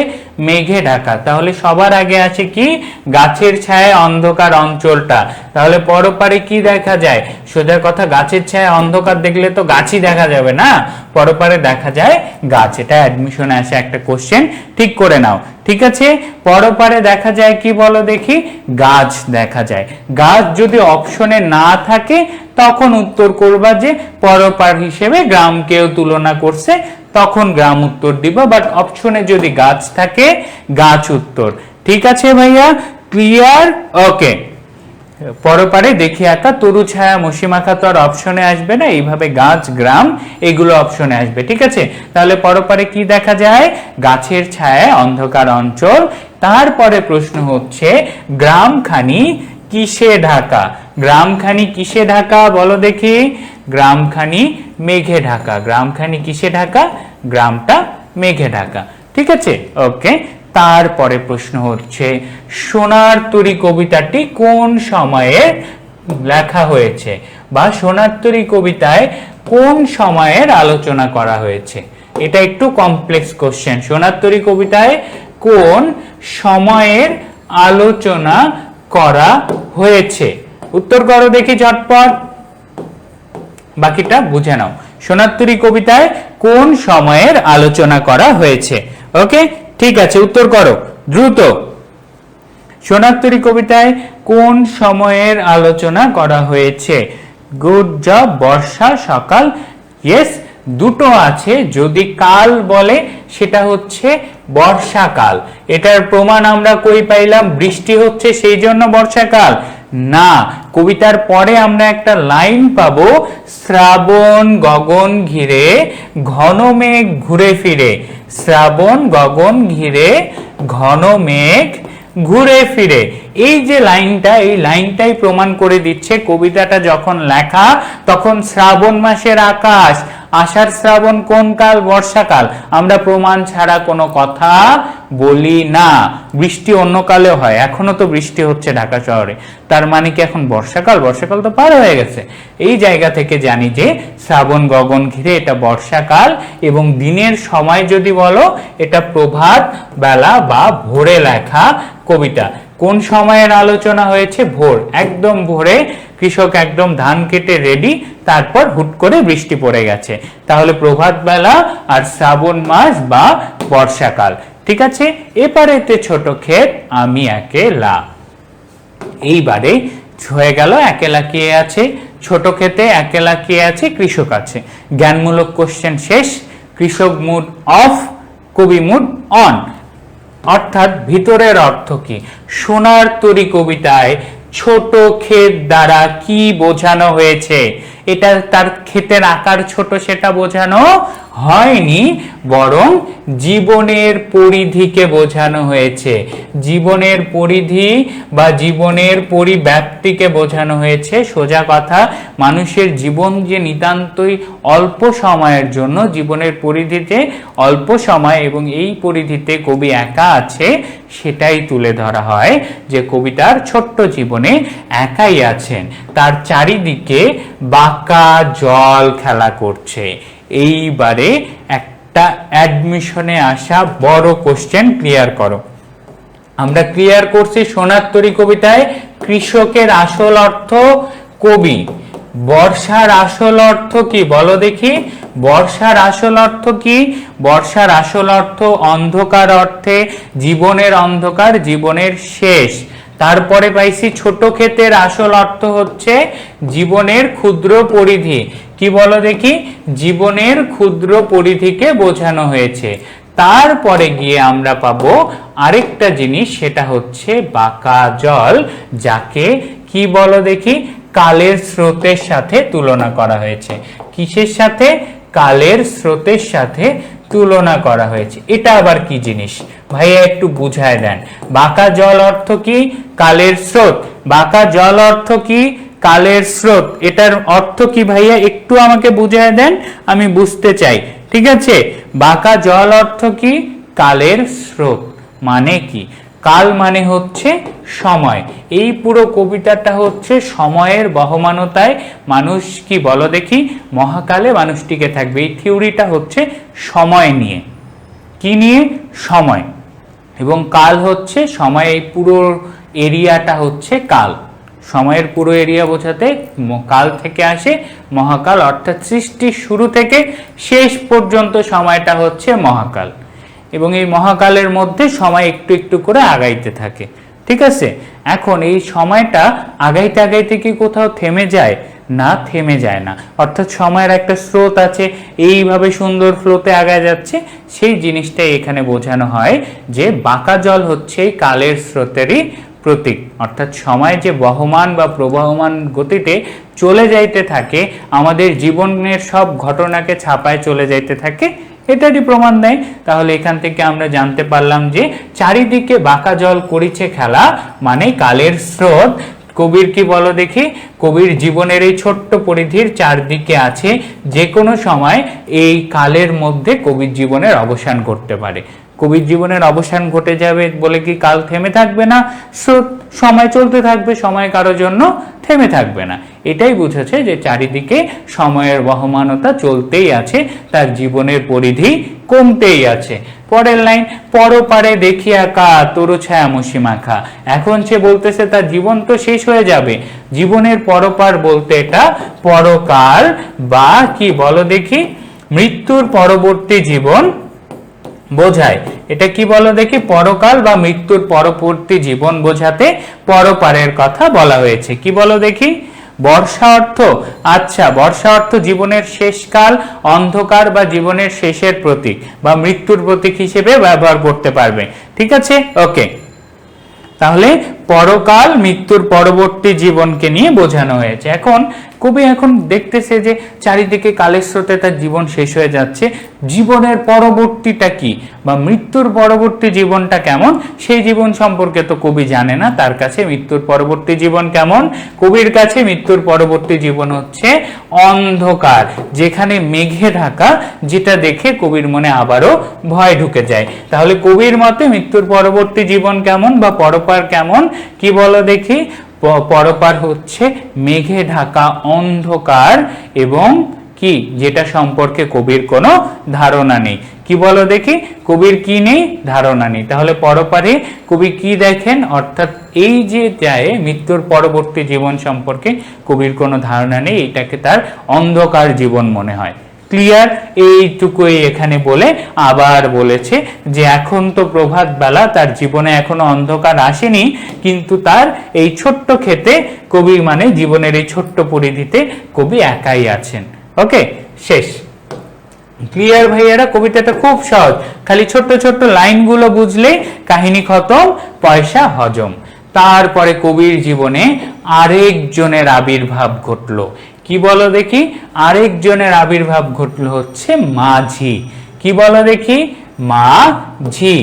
মেঘে ঢাকা। তাহলে সবার আগে আছে কি, গাছের ছায়া অন্ধকার অঞ্চলটা। তাহলে পরপারে কি দেখা যায়, সোজা কথা, গাছের ছায়া অন্ধকার দেখলে তো গাছই দেখা যাবে না, পরপারে দেখা যায় গাছ। এটা অ্যাডমিশনে আসে একটা কোশ্চেন, ঠিক করে নাও, ঠিক আছে। পরপারে দেখা যায় কি বলো দেখি, গাছ দেখা যায়। গাছ যদি অপশনে না থাকে তখন উত্তর করবা যে পরপার হিসেবে গ্রামকেও তুলনা করছে, তখন গ্রাম উত্তর দিব, বাট অপশনে যদি গাছ থাকে গাছ উত্তর। ঠিক আছে ভাইয়া, ক্লিয়ার? ওকে। পরপারে দেখি আঁকা তরু ছায়া মসিমাখা তো আর অপশনে আসবে না, এইভাবে গাছ গ্রাম এগুলো অপশনে আসবে, ঠিক আছে। তাহলে পরপারে কি দেখা যায়, গাছের ছায়া অন্ধকার অঞ্চল। তারপরে প্রশ্ন হচ্ছে গ্রামখানি কিসে ঢাকা? গ্রামখানি কিসে ঢাকা বলো দেখি, গ্রামখানি মেঘে ঢাকা। গ্রামখানি কিসে ঢাকা? গ্রামটা মেঘে ঢাকা, ঠিক আছে, ওকে। তারপরে প্রশ্ন হচ্ছে সোনার তরী কবিতাটি কোন সময়ে লেখা হয়েছে, বা সোনার তরী কবিতায় কোন সময়ের আলোচনা করা হয়েছে? এটা একটু কমপ্লেক্স কোশ্চেন। সোনার তরী কবিতায় কোন সময়ের আলোচনা করা হয়েছে? উত্তর করো দেখি ঝটপট, বাকিটা বুঝে নাও। সোনার তরী কবিতায় কোন সময়ের আলোচনা করা হয়েছে? ওকে ঠিক আছে, উত্তর করো দ্রুত। সোনার তরী কবিতায় কোন সময়ের আলোচনা করা হয়েছে? গুড জব বর্ষা, সকাল। ইয়েস, দুটো আছে, যদি কাল বলে সেটা হচ্ছে বর্ষাকাল। এটার প্রমাণ আমরা কই পাইলাম, বৃষ্টি হচ্ছে সেই জন্য বর্ষাকাল না। কবিতার পরে আমরা একটা লাইন পাবো, শ্রাবণ গগন ঘিরে ঘন মেঘ ঘুরে ফিরে। শ্রাবণ গগন ঘিরে ঘন মেঘ ঘুরে ফিরে। এই যে লাইনটা, এই লাইনটাই প্রমাণ করে দিচ্ছে কবিতাটা যখন লেখা তখন শ্রাবণ মাসের আকাশ, আষাঢ় শ্রাবণ কোন কাল? বর্ষাকাল। আমরা প্রমাণ ছাড়া কোনো কথা বলি না। বৃষ্টি অন্য কালেও হয়, এখনো তো বৃষ্টি হচ্ছে ঢাকা শহরে, তার মানে কি এখন বর্ষাকাল? বর্ষাকাল তো পার হয়ে গেছে। এই জায়গা থেকে জানি যে শ্রাবণ গগন ঘিরে এটা বর্ষাকাল, এবং দিনের সময় যদি বলো এটা প্রভাত বেলা বা ভোরে লেখা কবিতা। কোন সময়ের আলোচনা হয়েছে? ভোর, একদম ভোরে কৃষক একদম ধান কেটে রেডি, তারপর হুট করে বৃষ্টি পড়ে গেছে। তাহলে প্রভাত বেলা আর শ্রাবণ মাস বা বর্ষাকাল, ঠিক আছে। এপারেতে ছোট ক্ষেত আমি একেলা। এইবারে হয়ে গেল একেলা কে আছে, ছোট ক্ষেতে একেলা কে আছে, কৃষক আছে। জ্ঞানমূলক কোশ্চেন শেষ। কৃষক মুড অফ, কবি মুড অন। অর্থাৎ ভিতরের অর্থ কি? সোনার তরী কবিতায় ছোট ক্ষেত দ্বারা কি বোঝানো হয়েছে? এটা তার ক্ষেতের আকার ছোট সেটা বোঝানো হয়নি, বরং জীবনের পরিধিকে বোঝানো হয়েছে। জীবনের পরিধি বা জীবনের পরিব্যাপ্তিকে বোঝানো হয়েছে। সোজা কথা, মানুষের জীবন যে নিতান্তই অল্প সময়ের জন্য, জীবনের পরিধিতে অল্প সময় এবং এই পরিধিতে কবি একা আছে, সেটাই তুলে ধরা হয় যে কবিতার ছোট্ট জীবনে একাই আছেন, তার চারিদিকে বাঁকা জল খেলা করছে। এইবারে একটা একটা অ্যাডমিশনে আসা বড় কোশ্চেন ক্লিয়ার করো। আমরা ক্লিয়ার করছি সোনার তরী কবিতায় কৃষকের আসল অর্থ কবি। বর্ষার আসল অর্থ কি বলো দেখি? বর্ষার আসল অর্থ কি? বর্ষার আসল অর্থ অন্ধকার অর্থে, জীবনের অন্ধকার, জীবনের শেষ। তারপরে পাইছি ছোট ক্ষেতের আসল অর্থ হচ্ছে জীবনের ক্ষুদ্র পরিধি। কি বলো দেখি? জীবনের ক্ষুদ্র পরিধিকে বোঝানো হয়েছে। তারপরে গিয়ে আমরা পাবো আরেকটা জিনিস, সেটা হচ্ছে বাঁকা জল, যাকে কি বলো দেখি? কালের স্রোতের সাথে তুলনা করা হয়েছে। কিসের সাথে? কালের স্রোতের সাথে তুলনা করা হয়েছে। এটা আবার কি জিনিস ভাইয়া একটু বুঝায় দেন। বাঁকা জল অর্থ কি? কালের স্রোত। বাঁকা জল অর্থ কি? কালের স্রোত। এটার অর্থ কি ভাইয়া একটু আমাকে বুঝায় দেন, আমি বুঝতে চাই। ঠিক আছে, বাঁকা জল অর্থ কি? কালের স্রোত মানে কি? কাল মানে হচ্ছে সময়। এই পুরো কবিতাটা হচ্ছে সময়ের বহমানতায় মানুষ কি বলো দেখি মহাকালে মানুষ টিকে থাকবে। এই থিওরিটা হচ্ছে সময় নিয়ে। কি নিয়ে? সময়। এবং কাল হচ্ছে সময়। এই পুরো এরিয়াটা হচ্ছে কাল। সময়ের পুরো এরিয়া বোঝাতে কাল থেকে আসে মহাকাল, অর্থাৎ সৃষ্টির শুরু থেকে শেষ পর্যন্ত সময়টা হচ্ছে মহাকাল। এবং এই মহাকালের মধ্যে সময় একটু একটু করে আগাইতে থাকে। ঠিক আছে, এখন এই সময়টা আগাইতে আগাইতে কি কোথাও থেমে যায়? না, থেমে যায় না। অর্থাৎ সময়ের একটা স্রোত আছে, এইভাবে সুন্দর ফ্লোতে আগায় যাচ্ছে। সেই জিনিসটাই এখানে বোঝানো হয় যে বাঁকা জল হচ্ছে এই কালের স্রোতেরই প্রতীক। অর্থাৎ সময় যে বহমান বা প্রবাহমান গতিতে চলে যাইতে থাকে, আমাদের জীবনের সব ঘটনাকে ছাপায় চলে যাইতে থাকে, এটারই প্রমাণ দেয়। তাহলে এখান থেকে আমরা জানতে পারলাম যে চারিদিকে বাঁকা জল করিছে খেলা, মানে কালের স্রোত। কবির কি বলো দেখি? কবির জীবনের এই ছোট্ট পরিধির চারদিকে আছে, যে কোনো সময় এই কালের মধ্যে কবির জীবনের অবসান ঘটতে পারে। কবির জীবনের অবসান ঘটে যাবে বলে কি কাল থেমে থাকবে না? স্রোত, সময় চলতে থাকবে, সময় কারোর জন্য থেমে থাকবে না। এটাই বুঝেছে যে চারিদিকে সময়ের বহমানতা চলতেই আছে, তার জীবনের পরিধি কমতেই আছে। পরের লাইন, পরপারে দেখিয়া কা তরু ছায়া মসিমাখা। এখন সে বলতেছে তার জীবন তো শেষ হয়ে যাবে। জীবনের পরপার বলতে এটা পরকাল বা কি বলো দেখি মৃত্যুর পরবর্তী জীবন বোঝায়। এটা কি বলো দেখি? পরকাল বা মৃত্যুর পরবর্তী জীবন বোঝাতে পরপারের কথা বলা হয়েছে। কি বলো দেখি? বর্ষা অর্থ, আচ্ছা বর্ষা অর্থ জীবনের শেষকাল, অন্ধকার বা জীবনের শেষের প্রতীক বা মৃত্যুর প্রতীক হিসেবে ব্যবহার করতে পারবে। ঠিক আছে, ওকে। তাহলে পরকাল মৃত্যুর পরবর্তী জীবনকে নিয়ে বোঝানো হয়েছে। এখন কবি এখন দেখতেছে যে চারিদিকে কালের স্রোতে তার জীবন শেষ হয়ে যাচ্ছে, জীবনের পরবর্তীটা কি বা মৃত্যুর পরবর্তী জীবনটা কেমন সেই জীবন সম্পর্কে তো কবি জানে না। তার কাছে মৃত্যুর পরবর্তী জীবন কেমন? কবির কাছে মৃত্যুর পরবর্তী জীবন হচ্ছে অন্ধকার, যেখানে মেঘে ঢাকা, যেটা দেখে কবির মনে আবারও ভয় ঢুকে যায়। তাহলে কবির মতে মৃত্যুর পরবর্তী জীবন কেমন বা পরপার কেমন? কি বলো দেখি? পরপার হচ্ছে মেঘে ঢাকা অন্ধকার, এবং কি যেটা সম্পর্কে কবির কোনো ধারণা নেই। কি বলো দেখি? কবির কি নেই? ধারণা নেই। তাহলে পরপারে কবি কি দেখেন? অর্থাৎ এই যে যায় মৃত্যুর পরবর্তী জীবন সম্পর্কে কবির কোনো ধারণা নেই, এটাকে তার অন্ধকার জীবন মনে হয়। ক্লিয়ার? এইটুকুই এখানে বলে আবার বলেছে যে এখন তো প্রভাত বেলা, তার জীবনে এখনো অন্ধকার আসেনি, কিন্তু তার এই ছোট্ট ক্ষেতে কবি মানে জীবনের এই ছোট্ট পরিধিতে কবি একাই আছেন। ওকে, শেষ। ক্লিয়ার ভাইয়ারা? কবিতাটা খুব সহজ, খালি ছোট্ট ছোট্ট লাইনগুলো বুঝলেই কাহিনী খতম, পয়সা হজম। তারপরে কবির জীবনে আরেকজনের আবির্ভাব ঘটলো। কি বলো দেখি? আরেকজনের আবির্ভাব ঘটলো হচ্ছে মাঝি। কি বলো দেখি? মাঝি।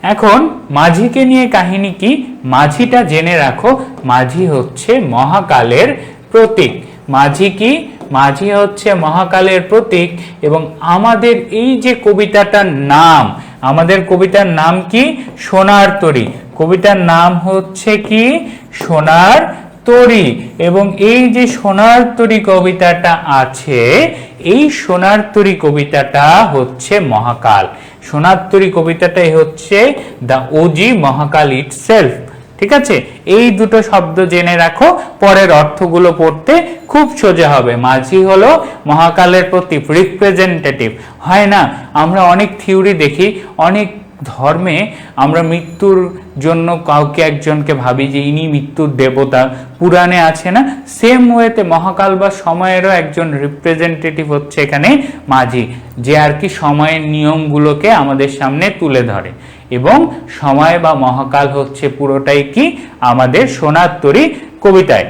এখন মাঝিকে নিয়ে কাহিনী কি? মাঝিটা জেনে রাখো, মাঝি হচ্ছে মহাকালের প্রতীক। মাঝি কি? মাঝি হচ্ছে মহাকালের প্রতীক। এবং আমাদের এই যে কবিতাটার নাম, আমাদের কবিতার নাম কি? সোনার তরী। কবিতার নাম হচ্ছে কি? সোনার তরী, এবং এই যে সোনার তরী কবিতাটা আছে, এই সোনার তরী কবিতাটা হচ্ছে মহাকাল। সোনার তরী কবিতাটাই হচ্ছে দ্য ওজি মহাকাল ইটসেলফ। ঠিক আছে, এই দুটো শব্দ জেনে রাখো, পরের অর্থগুলো পড়তে খুব সোজা হবে। মাঝি হলো মহাকালের প্রতীক, রিপ্রেজেন্টেটিভ। হয় না, আমরা অনেক থিওরি দেখি, অনেক ধর্মে আমরা মৃত্যুর জন্য কাউকে একজনকে ভাবি যে ইনি মৃত্যুর দেবতা, পুরাণে আছে না, সেম ওয়েতে মহাকাল বা সময়েরও একজন রিপ্রেজেন্টেটিভ হচ্ছে এখানে মাঝি, যে আর কি সময়ের নিয়মগুলোকে আমাদের সামনে তুলে ধরে। এবং সময় বা মহাকাল হচ্ছে পুরোটাই কি আমাদের সোনার তরী কবিতায়।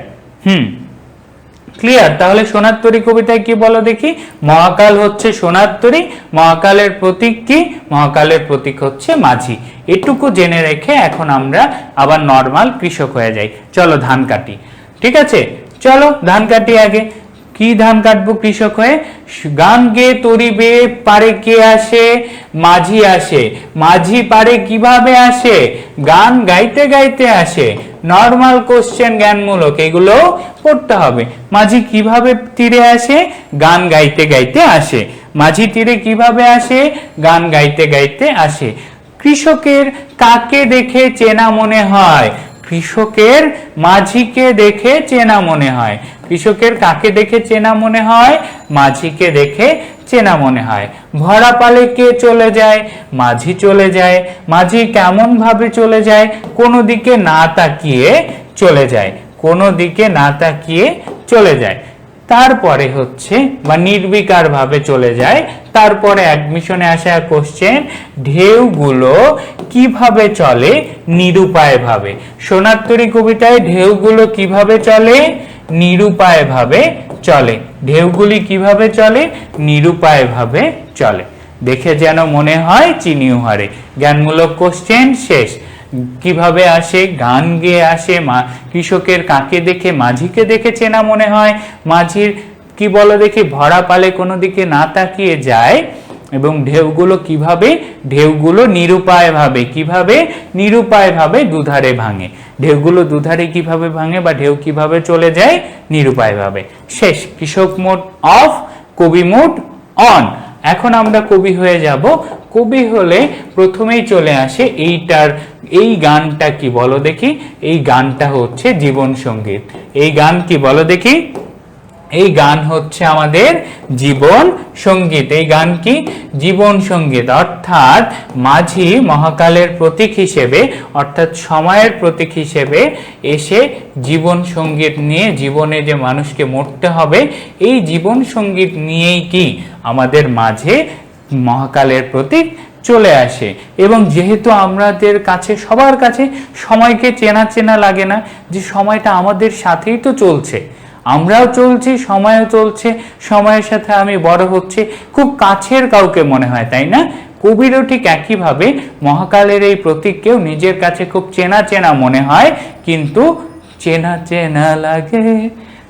ক্লিয়ার? তাহলে সোনার তরী কবিতায় কি বলো দেখি? মহাকাল হচ্ছে সোনার তরী, মহাকালের প্রতীক কি? মহাকালের প্রতীক হচ্ছে মাঝি। এটুকু জেনে রেখে এখন আমরা আবার নর্মাল কৃষক হয়ে যাই। চলো ধান কাটি। ঠিক আছে, চলো ধান কাটি। আগে কি ধান কাটবো কৃষক হয়ে? গান গে তরি বে পারে কে আসে? মাঝি আসে। মাঝি পারে কিভাবে আসে? গান গাইতে গাইতে আসে। নর্মাল কোশ্চেন, জ্ঞানমূলক, এগুলো পড়তে হবে। মাঝি কিভাবে তীরে আসে? গান গাইতে গাইতে আসে। মাঝি তীরে কিভাবে আসে? গান গাইতে গাইতে আসে। কৃষকের কাকে দেখে চেনা মনে হয়? কৃষকের মাঝিকে দেখে চেনা মনে হয়। কৃষকের কাকে দেখে চেনা মনে হয়? মাঝিকে দেখে চেনা মনে হয়। ভরা পালে কে চলে যায়? মাঝি চলে যায়। মাঝি কেমন ভাবে চলে যায়? কোনো দিকে না তাকিয়ে চলে যায়। কোনো দিকে না তাকিয়ে চলে যায়। তারপরে হচ্ছে বা নির্বিকার ভাবে চলে যায়। তারপরে অ্যাডমিশনে আসা কোশ্চেন, ঢেউগুলো কিভাবে চলে? নিরুপায় ভাবে। সোনার তরী কবিতায় ঢেউগুলো কিভাবে চলে? নিরুপায় ভাবে চলে। ঢেউগুলি কিভাবে চলে? নিরুপায় ভাবে চলে। দেখে যেন মনে হয় চিনিও হারে। জ্ঞানমূলক কোশ্চেন শেষ। কিভাবে আসে? গান গেয়ে আসে। কৃষকের কাকে দেখে? মাঝিকে দেখে চেনা মনে হয়। মাঝির কি বলো দেখি? ভরা পালে কোনো দিকে না তাকিয়ে যায়। এবং ঢেউগুলো কিভাবে? ঢেউগুলো নিরুপায় ভাবে। কিভাবে? নিরুপায় ভাবে দুধারে ভাঙে। ঢেউগুলো দুধারে কিভাবে ভাঙে বা ঢেউ কিভাবে চলে যায়? নিরুপায় ভাবে। শেষ। কৃষক মোড অফ, কবি মোড অন। এখন আমরা কবি হয়ে যাব। কবি হলে প্রথমেই চলে আসে এই গানটা কি বলো দেখি? এই গানটা হচ্ছে জীবন সঙ্গীত। এই গান কি বলো দেখি? এই গান হচ্ছে আমাদের জীবন সঙ্গীত। এই গান কি? জীবন সঙ্গীত। অর্থাৎ মাঝি মহাকালের প্রতীক হিসেবে, অর্থাৎ সময়ের প্রতীক হিসেবে এসে জীবন সঙ্গীত নিয়ে, জীবনে যে মানুষকে মরতে হবে, এই জীবন সঙ্গীত নিয়েই কি আমাদের মাঝে মহাকালের প্রতীক চলে আসে। এবং যেহেতু আমাদের কাছে, সবার কাছে সময়কে চেনা চেনা লাগে না, যে সময়টা আমাদের সাথেই তো চলছে, আমরাও চলছি, সময়ও চলছে, সময়ের সাথে আমি বড় হচ্ছে, খুব কাছের কাউকে মনে হয়, তাই না? কবিরও ঠিক একইভাবে মহাকালের এই প্রতীককেও নিজের কাছে খুব চেনা চেনা মনে হয়, কিন্তু চেনা চেনা লাগে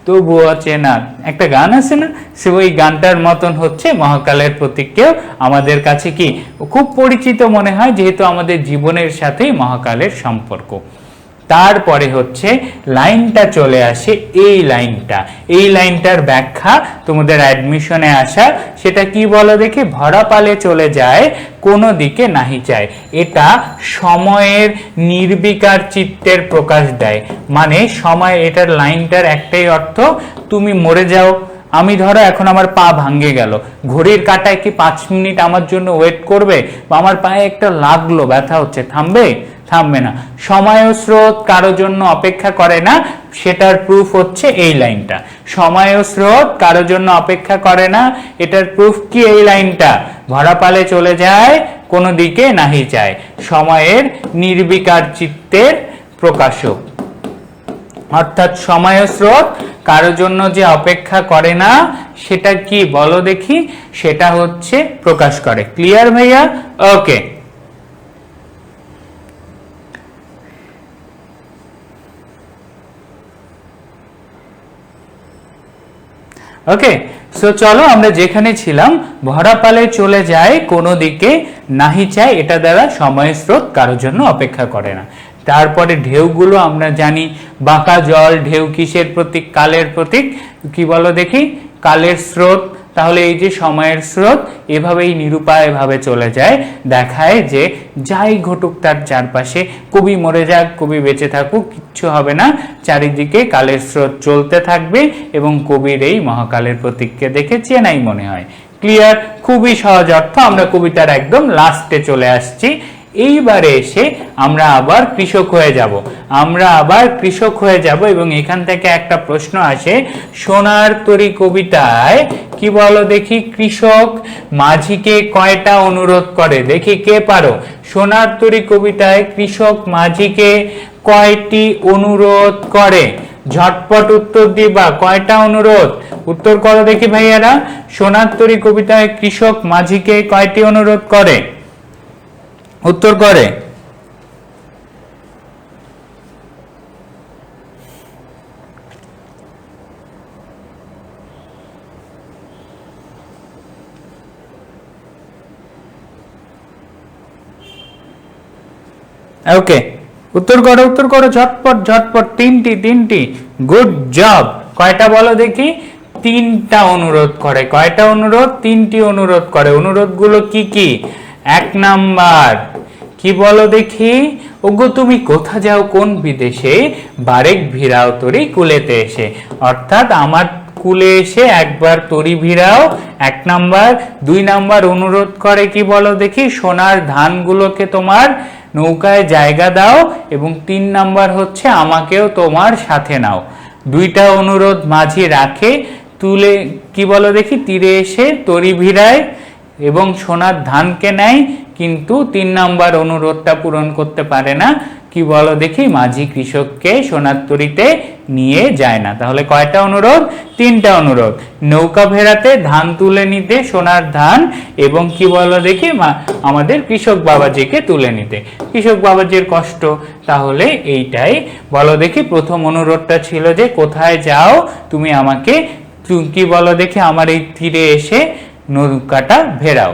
তবুও চেনা, একটা গান আছে না, সে ওই গানটার মতন হচ্ছে মহাকালের প্রতীককেও আমাদের কাছে কি খুব পরিচিত মনে হয়, যেহেতু আমাদের জীবনের সাথেই মহাকালের সম্পর্ক। তারপরে হচ্ছে লাইনটা চলে আসে, এই লাইনটার ব্যাখ্যা তোমাদের অ্যাডমিশনে আসা, সেটা কি বলো দেখি? ভরা পালে চলে যায়, কোনো দিকে নাহি চায়। এটা সময়ের নির্বিকার চিত্তের প্রকাশ দেয়। মানে সময়, এটার লাইনটার একটাই অর্থ, তুমি মরে যাও, আমি ধরো এখন আমার পা ভাঙে গেল, ঘড়ির কাঁটায় কি 5 মিনিট আমার জন্য ওয়েট করবে? বা আমার পায়ে একটা লাগলো, ব্যথা হচ্ছে, থামবে? থামবে না। সময় ও স্রোত কারো জন্য অপেক্ষা করে না, সেটার প্রুফ হচ্ছে এই লাইনটা। সময় ও স্রোত কারো জন্য অপেক্ষা করে না, এটার প্রুফ কি? এই লাইনটা। ভরা পালে চলে যায়, কোনো দিকে নাহি চায়, সময়ের নির্বিকার চিত্তের প্রকাশক। অর্থাৎ সময় ও স্রোত কারো জন্য যে অপেক্ষা করে না, সেটা কি বলো দেখি? সেটা হচ্ছে প্রকাশ করে। ক্লিয়ার ভাইয়া? ওকে। ওকে, সো চলো আমরা যেখানে ছিলাম, ভরা পালে চলে যায়, কোনো দিকে নাহি চায়, এটা দ্বারা সময় স্রোত কারোর জন্য অপেক্ষা করে না। তারপরে ঢেউগুলো আমরা জানি বাঁকা জল, ঢেউ কিসের প্রতীক? কালের প্রতীক। কি বলো দেখি? কালের স্রোত। তাহলে এই যে সময়ের স্রোত এভাবেই নিরুপায় ভাবে চলে যায়, দেখায় যে যাই ঘটুক তার চারপাশে, কবি মরে যাক, কবি বেঁচে থাকুক, কিচ্ছু হবে না, চারিদিকে কালের স্রোত চলতে থাকবে এবং কবির এই মহাকালের প্রতীককে দেখে চেনাই মনে হয়। ক্লিয়ার? খুবই সহজ অর্থ। আমরা কবিতার একদম লাস্টে চলে আসছি। এইবারে এসে আমরা আবার কৃষক হয়ে যাব এবং এখান থেকে একটা প্রশ্ন আসে, সোনার তরী কবিতায় কি বলো দেখি? কৃষক মাঝিকে কয়টা অনুরোধ করে? দেখি কে পারো? সোনার তরী কবিতায় কৃষক মাঝিকে কয়টি অনুরোধ করে? ঝটপট উত্তর দিবা। কয়টা অনুরোধ? উত্তর করো দেখি ভাইয়ারা। সোনার তরী কবিতায় কৃষক মাঝিকে কয়টি অনুরোধ করে? উত্তর করে। ওকে, উত্তর করো ঝটপট। তিনটি। Good job. কয়টা বলো দেখি? তিনটা অনুরোধ করে। কয়টা অনুরোধ? তিনটি অনুরোধ করে। অনুরোধগুলো কি কি? 1 নাম্বার কি বলো দেখি? ওগো তুমি কোথা যাও কোন বিদেশে, বারেক ভিড়াও তরি কুলেতে এসে। অর্থাৎ আমার কুলে এসে একবার তরি ভিড়াও, 1 নাম্বার। 2 নাম্বার অনুরোধ করে কি বলো দেখি? সোনার ধানগুলোকে তোমার নৌকায় জায়গা দাও। এবং 3 নাম্বার হচ্ছে আমাকেও তোমার সাথে নাও। 2টা অনুরোধ মাঝি রাখে, তুলে কি বলো দেখি? তীরে এসে তরি ভিড়ায় এবং সোনার ধানকে নেয়, কিন্তু 3 নাম্বার অনুরোধটা পূরণ করতে পারে না। কি বলো দেখি? মাঝি কৃষককে সোনার তরীতে নিয়ে যায় না। তাহলে কয়টা অনুরোধ? 3টা অনুরোধ। নৌকা ভেড়াতে, ধান তুলে নিতে, সোনার ধান, এবং কি বলো দেখি? আমাদের কৃষক বাবাজিকে তুলে নিতে। কৃষক বাবাজির কষ্ট। তাহলে এইটাই বলো দেখি। প্রথম অনুরোধটা ছিল যে কোথায় যাও তুমি আমাকে, কি বলো দেখি? আমার এই তীরে এসে নৌকাটা ভেড়াও।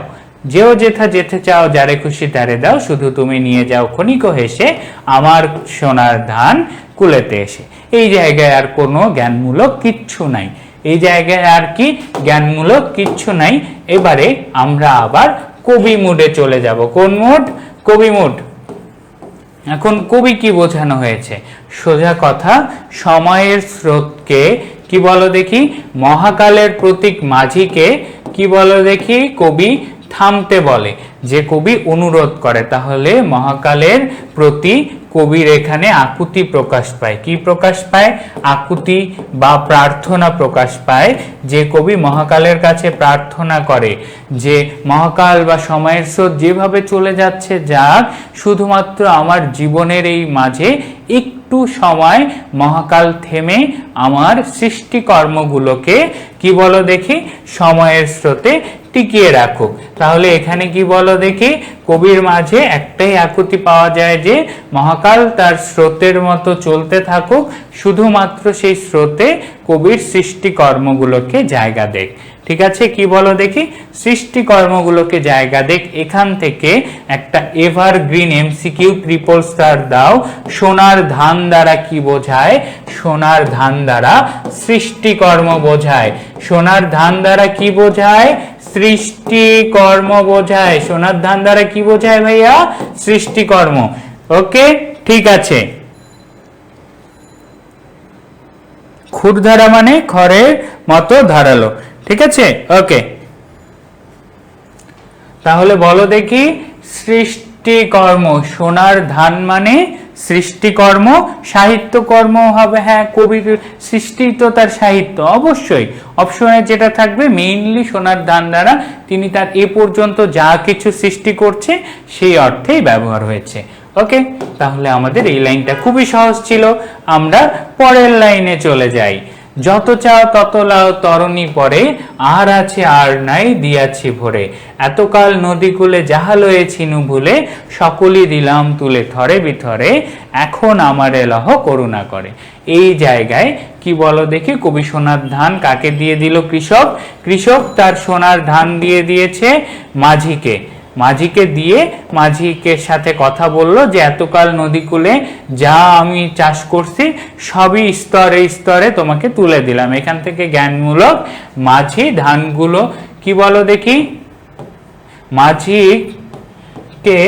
যেও যেথা যেতে চাও, যারে খুশি তারে দাও, শুধু তুমি নিয়ে যাও ক্ষণিক হেসে আমার সোনার ধান কুলেতে এসে। এই জায়গায় আর কোনো জ্ঞানমূলক কিচ্ছু নাই। এই জায়গায় আর কি জ্ঞানমূলক কিচ্ছু নাই। এবারে আমরা আবার কবি মুডে চলে যাব। কোন মুড? কবি মুড। এখন কবি কি বোঝানো হয়েছে? সোজা কথা, সময়ের স্রোতকে কি বলো দেখি? মহাকালের প্রতীক মাঝিকে কি বলো দেখি? কবি থামতে বলে, যে কবি অনুরোধ করে। তাহলে মহাকালের প্রতি কবির এখানে আকুতি প্রকাশ পায়। কি প্রকাশ পায়? আকুতি বা প্রার্থনা প্রকাশ পায়। যে কবি মহাকালের কাছে প্রার্থনা করে যে মহাকাল বা সময়ের স্রোত যেভাবে চলে যাচ্ছে যাক, শুধুমাত্র আমার জীবনের এই মাঝে একটু সময় মহাকাল থেমে আমার সৃষ্টিকর্মগুলোকে কি বলো দেখি? সময়ের স্রোতে টিকিয়ে রাখুক। তাহলে এখানে কি বলো দেখি? কবির মাঝে একটাই আকুতি পাওয়া যায় যে মহাকাল তার স্রোতের মতো চলতে থাকুক, শুধুমাত্র সেই স্রোতে কবির সৃষ্টিকর্মগুলোকে জায়গা দেখ। ঠিক আছে? কি বলো দেখি? সৃষ্টিকর্মগুলোকে জায়গা দেখ। এখান থেকে একটা এভারগ্রিন এমসিকিউ ট্রিপল স্টার দাও। সোনার ধান দ্বারা কি বোঝায়? সোনার ধান দ্বারা সৃষ্টিকর্ম বোঝায়। সোনার ধান দ্বারা কি বোঝায়? সৃষ্টিকর্ম বোঝায়। সোনার ধান দ্বারা কি বোঝায় ভাইয়া? সৃষ্টিকর্ম। ওকে, ঠিক আছে। ক্ষুরধারা মানে খড়ের মতো ধারালো। ঠিক আছে? ওকে, তাহলে বলো দেখি সৃষ্টিকর্ম। সোনার ধান মানে সৃষ্টিকর্ম, সাহিত্যকর্ম হবে। হ্যাঁ, কবির সৃষ্টি তো তার সাহিত্য, অবশ্যই। অপশনে যেটা থাকবে মেইনলি সোনার ধান দ্বারা তিনি তার এ পর্যন্ত যা কিছু সৃষ্টি করছে সেই অর্থেই ব্যবহার হয়েছে। ওকে, তাহলে আমাদের এই লাইনটা খুবই সহজ ছিল। আমরা পরের লাইনে চলে যাই। যত চাও তত লাও তরণী পরে, আর আছে আর নাই দিয়াছি ভরে, এতকাল নদীকূলে যাহা লয়েছিনু ভুলে, সকলই দিলাম তুলে থরে বিথরে, এখন আমারে লহ করুণা করে। এই জায়গায় কি বলো দেখি? কবি সোনার ধান কাকে দিয়ে দিল? কৃষক। কৃষক তার সোনার ধান দিয়ে দিয়েছে মাঝিকে। মাঝিকে দিয়ে মাঝিকে সাথে কথা বলল যে এতকাল নদীকূলে যা আমি চাষ করছি সবই স্তরে স্তরে তোমাকে তুলে দিলাম। এখান থেকে জ্ঞানমূলক মাঝি ধানগুলো কি বলো দেখি, মাঝিকে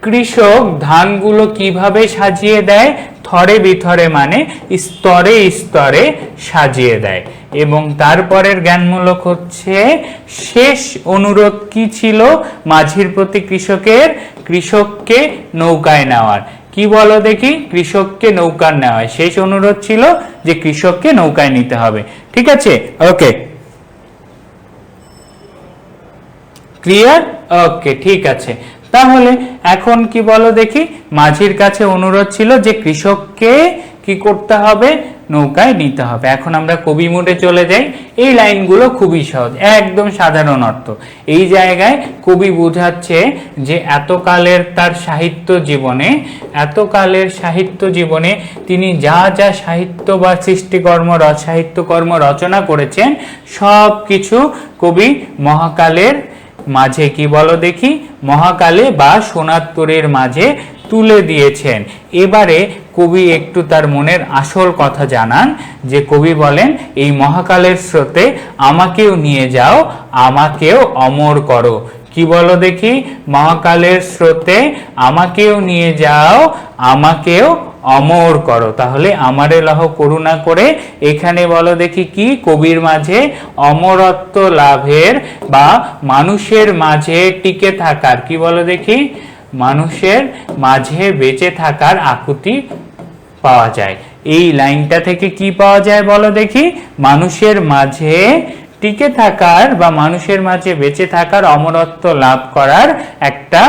কৃষক ধানগুলো কিভাবে সাজিয়ে দেয়, থরে বিথরে মানে স্তরে স্তরে সাজিয়ে দেয়। এবং তারপরের জ্ঞানমূলক হচ্ছে শেষ অনুরোধ কি ছিল মাঝির প্রতি কৃষকের, কৃষককে নৌকায় নেওয়ার। কি বলো দেখি, কৃষককে নৌকায় নেওয়া শেষ অনুরোধ ছিল যে কৃষককে নৌকায় নিতে হবে। ঠিক আছে, ওকে ক্লিয়ার, ওকে ঠিক আছে। তাহলে এখন কি বলো দেখি, মাঝির কাছে অনুরোধ ছিল যে কৃষককে কি করতে হবে, নৌকায় নিতে হবে। এখন আমরা কবি মোডে চলে যাই। এই লাইনগুলো খুবই সহজ, একদম সাধারণ অর্থ। এই জায়গায় কবি বোঝাচ্ছে যে এতকালের তার সাহিত্য জীবনে তিনি যা যা সাহিত্য বা সৃষ্টিকর্ম সাহিত্যকর্ম রচনা করেছেন সব কিছু কবি মহাকালের মাঝে কি বলো দেখি, মহাকালে বা সোনার তরীর মাঝে তুলে দিয়েছেন। এবারে কবি একটু তার মনের আসল কথা জানান, যে কবি বলেন এই মহাকালের স্রোতে আমাকেও নিয়ে যাও, আমাকেও অমর করো। কি বলো দেখি, মহাকালের স্রোতে আমাকেও নিয়ে যাও, আমাকেও অমর করো। তাহলে আমারে লহ করুণা করে, এখানে বলো দেখি কি, কবির মাঝে অমরত্ব লাভের বা মানুষের মাঝে টিকে থাকার, কি বলো দেখি, মানুষের মাঝে বেঁচে থাকার আকুতি পাওয়া যায়। এই লাইনটা থেকে কি পাওয়া যায় বলো দেখি, মানুষের মাঝে টিকে থাকার বা মানুষের মাঝে বেঁচে থাকার, অমরত্ব লাভ করার একটা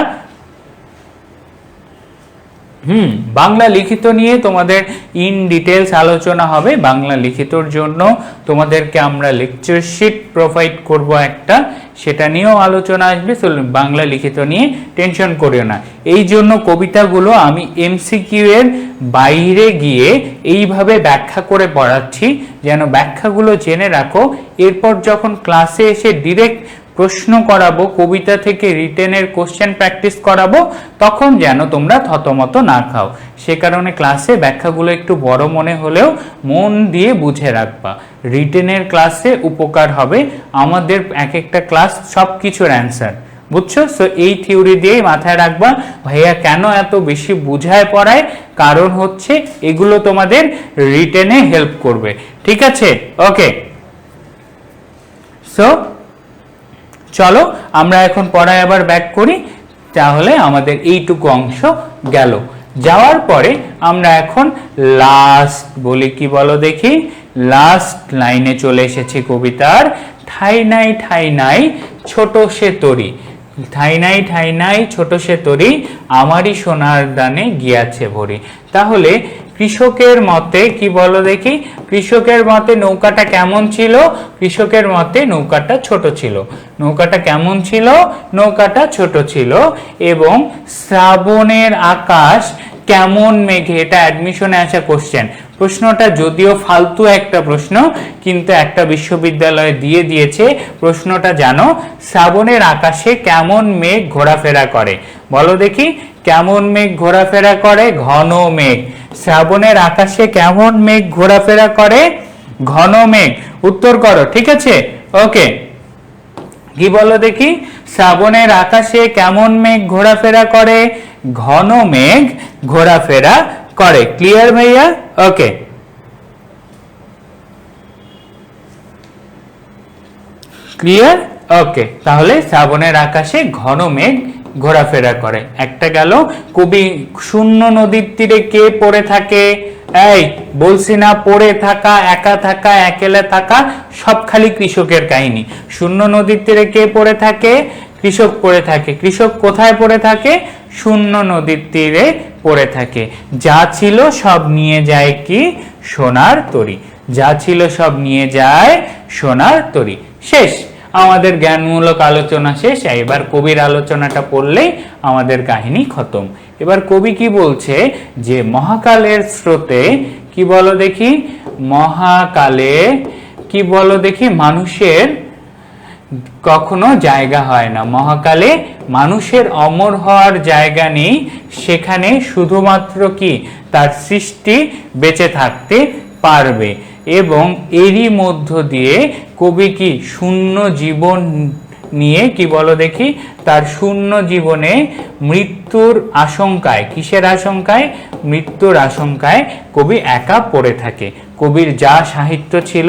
বাংলা লিখিত নিয়ে তোমাদের ইন ডিটেলস আলোচনা হবে। বাংলা লিখিতর জন্য তোমাদেরকে আমরা লেকচার শিট প্রোভাইড করব একটা, সেটা নিয়েও আলোচনা আসবে। বাংলা লিখিত নিয়ে টেনশন করিও না। এই জন্য কবিতাগুলো আমি এমসিকিউ এর বাইরে গিয়ে এইভাবে ব্যাখ্যা করে পড়াচ্ছি, যেন ব্যাখ্যাগুলো জেনে রাখো। এরপর যখন ক্লাসে এসে ডিরেক্ট প্রশ্ন করাবো, কবিতা থেকে রিটেনের কোশ্চেন প্র্যাকটিস করাবো, তখন যেন তোমরা থতমত না খাও। সে কারণে ক্লাসে ব্যাখ্যাগুলো একটু বড় মনে হলেও মন দিয়ে বুঝে রাখবা। রিটেনের ক্লাসে উপকার হবে, আমাদের এক একটা ক্লাস সব কিছুর অ্যান্সার, বুঝছো? সো এই থিওরি দিয়েই মাথায় রাখবা। ভাইয়া কেন এত বেশি বুঝায় পড়ায়, কারণ হচ্ছে এগুলো তোমাদের রিটেনে হেল্প করবে। ঠিক আছে, ওকে। সো চলো আমরা এখন পড়ায় আবার ব্যাক করি। তাহলে আমাদের এইটুকু অংশ গেল। যাওয়ার পরে আমরা এখন লাস্ট বলি, কি বলো দেখি, লাস্ট লাইনে চলে এসেছি কবিতার। ঠাই নাই ঠাই নাই ছোট সে তরি, ঠাই নাই ঠাই নাই ছোট সে তরি, আমারই সোনার দানে গিয়াছে ভরি। তাহলে কৃষকের মতে কি বলো দেখি, কৃষকের মতে নৌকাটা কেমন ছিল, কৃষকের মতে নৌকাটা ছোট ছিল। নৌকাটা কেমন ছিল, নৌকাটা ছোট ছিল। এবং শ্রাবণের আকাশ কেমন মেঘে, এটা অ্যাডমিশনে আসা কোশ্চেন। প্রশ্নটা যদিও ফালতু একটা প্রশ্ন, কিন্তু একটা বিশ্ববিদ্যালয়ে দিয়ে দিয়েছে। প্রশ্নটা জানো, শ্রাবণের আকাশে কেমন মেঘ ঘোরাফেরা করে, বলো দেখি, কেমন মেঘ ঘোরাফেরা করে, ঘন মেঘ। শ্রাবণের আকাশে কেমন মেঘ ঘোরাফেরা করে, ঘন মেঘ। উত্তর করো, ঠিক আছে, ওকে। কি বলো দেখি, শ্রাবণের আকাশে কেমন মেঘ ঘোরাফেরা করে, ঘন মেঘ ঘোরাফেরা করে। ক্লিয়ার ভাইয়া, ওকে। ক্লিয়ার, ওকে। তাহলে শ্রাবণের আকাশে ঘন মেঘ ঘোরাফেরা করে। একটা গেল। কবি শূন্য নদীর তীরে কে পড়ে থাকে, এই বলছি না, পড়ে থাকা, একা থাকা, একেলা থাকা, সব খালি কৃষকের কাহিনী। শূন্য নদীর তীরে কে পড়ে থাকে, কৃষক পড়ে থাকে। কৃষক কোথায় পড়ে থাকে, শূন্য নদীর তীরে পড়ে থাকে। যা ছিল সব নিয়ে যায় কি, সোনার তরী। যা ছিল সব নিয়ে যায় সোনার তরী। শেষ, আমাদের জ্ঞানমূলক আলোচনা শেষ। এবার কবির আলোচনাটা পড়লেই আমাদের কাহিনী খতম। এবার কবি কি বলছে, যে মহাকালের স্রোতে, কি বলো দেখি, মহাকালে কি বলো দেখি, মানুষের কখনো জায়গা হয় না। মহাকালে মানুষের অমর হওয়ার জায়গা নেই, সেখানে শুধুমাত্র কি তার সৃষ্টি বেঁচে থাকতে পারবে। এবং এরই মধ্য দিয়ে কবি কি শূন্য জীবন নিয়ে কি বলো দেখি, তার শূন্য জীবনে মৃত্যুর আশঙ্কায়, কিসের আশঙ্কায়? মৃত্যুর আশঙ্কায় কবি একা পড়ে থাকে। কবির যা সাহিত্য ছিল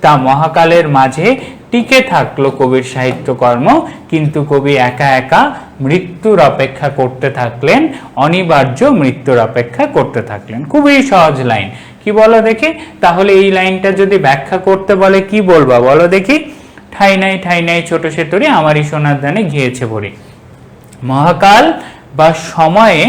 তা মহাকালের মাঝে টিকে থাকলো কবির সাহিত্যকর্ম, কিন্তু কবি একা একা মৃত্যুর অপেক্ষা করতে থাকলেন, অনিবার্য মৃত্যুর অপেক্ষা করতে থাকলেন। খুবই সহজ লাইন, কি বলো দেখি? তাহলে এই লাইনটা যদি ব্যাখ্যা করতে বলে কি বলবা বলো দেখি? ঠাই নাই ঠাই নাই ছোট সেতুরি, আমারই সোনার দানে ঘিয়েছে ভরি। মহাকাল বা সময়ে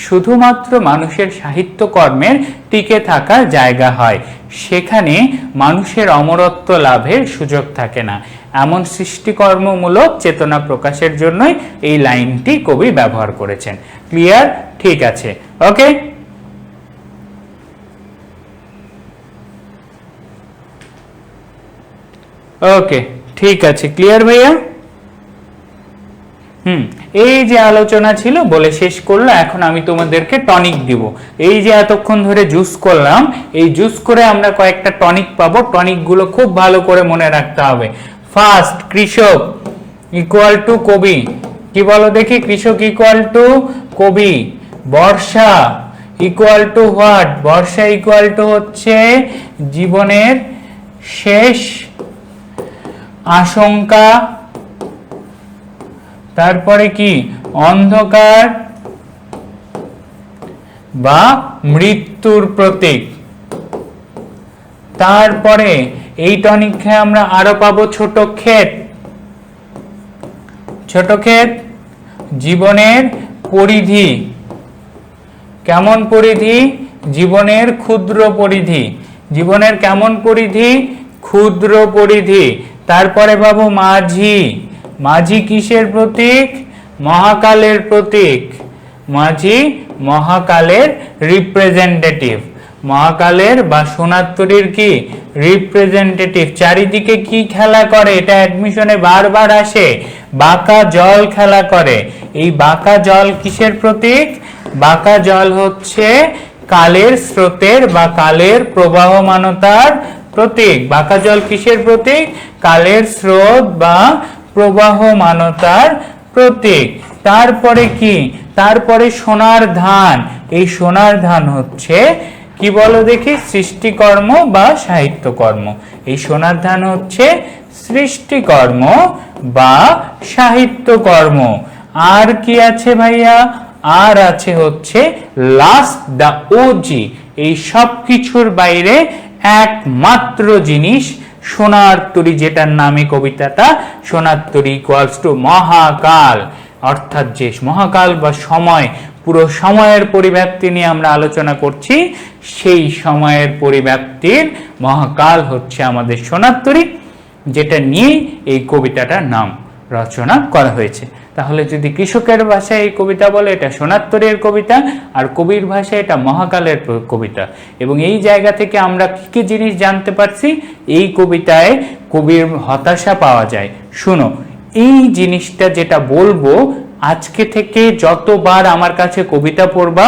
শুধুমাত্র মানুষের সাহিত্যকর্মের টিকে থাকার জায়গা হয়, সেখানে মানুষের অমরত্ব লাভের সুযোগ থাকে না। এমন সৃষ্টিকর্মমূলক চেতনা প্রকাশের জন্যই এই লাইনটি কবি ব্যবহার করেছেন। ক্লিয়ার? ঠিক আছে, ওকে। ওকে, ঠিক আছে, ক্লিয়ার ভাইয়া? এই যে আলোচনা ছিল বলে শেষ করলো। এখন আমি তোমাদেরকে টনিক দিব। এই যে এতক্ষণ ধরে জুস করলাম, এই জুস করে আমরা কয়েকটা টনিক পাবো। টনিক গুলো খুব ভালো করে মনে রাখতে হবে। ফার্স্ট, কৃষক ইকুয়াল টু কবি। কি বলো দেখি? কৃষক ইকুয়াল টু কবি। বর্ষা ইকুয়াল টু হোয়াট? বর্ষা ইকুয়াল টু হচ্ছে জীবনের শেষ আশঙ্কা। তারপরে কি? অন্ধকার বা মৃত্যুর প্রতীক। তারপরে এই টনিক খেয়ে আমরা আরো পাবো ছোট ক্ষেত। ছোট ক্ষেত জীবনের পরিধি। কেমন পরিধি? জীবনের ক্ষুদ্র পরিধি। জীবনের কেমন পরিধি? ক্ষুদ্র পরিধি। তারপরে পাবো মাঝি। মাঝি কিসের প্রতীক? মহাকালের প্রতীক। মাঝি মহাকালের রিপ্রেজেন্টেটিভ। মহাকালের বা সোনার কি রিপ্রেজেন্টেটিভ। চারিদিকে কি খেলা করে? এটা অ্যাডমিশনে বারবার আসে। বাঁকা জল খেলা করে। এই বাঁকা জল কিসের প্রতীক? বাঁকা জল হচ্ছে কালের স্রোতের বা কালের প্রবাহমানতার প্রতীক। বাঁকা জল কিসের প্রতীক? কালের স্রোত বা প্রবাহমানতার প্রতীক। তারপরে কি? তারপরে সোনার ধান। এই সোনার ধান হচ্ছে কি বলো দেখি? সৃষ্টিকর্ম বা সাহিত্যকর্ম। এই সোনার ধান হচ্ছে সৃষ্টিকর্ম বা সাহিত্যকর্ম। আর কি আছে ভাইয়া? আর আছে হচ্ছে লাস্ট দা ওজি। এই সব কিছুর বাইরে একমাত্র জিনিস সোনার তরী, যেটার নামে কবিতাটা। সোনার তরী ইকুয়ালস টু মহাকাল। অর্থাৎ যে মহাকাল বা সময়, পুরো সময়ের পরিব্যাপ্তি নিয়ে আমরা আলোচনা করছি, সেই সময়ের পরিব্যাপ্তির মহাকাল হচ্ছে আমাদের সোনার তরী, যেটা নিয়ে এই কবিতাটার নাম রচনা করা হয়েছে। তাহলে যদি কৃষকের ভাষায় এই কবিতা বলে এটা সোনার তরীর কবিতা, আর কবির ভাষায় এটা মহাকালের কবিতা। এবং এই জায়গা থেকে আমরা কি কি জিনিস জানতে পারছি? এই কবিতায় কবির হতাশা পাওয়া যায়। শুনো, এই জিনিসটা যেটা বলবো, আজকে থেকে যতবার আমার কাছে কবিতা পড়বা,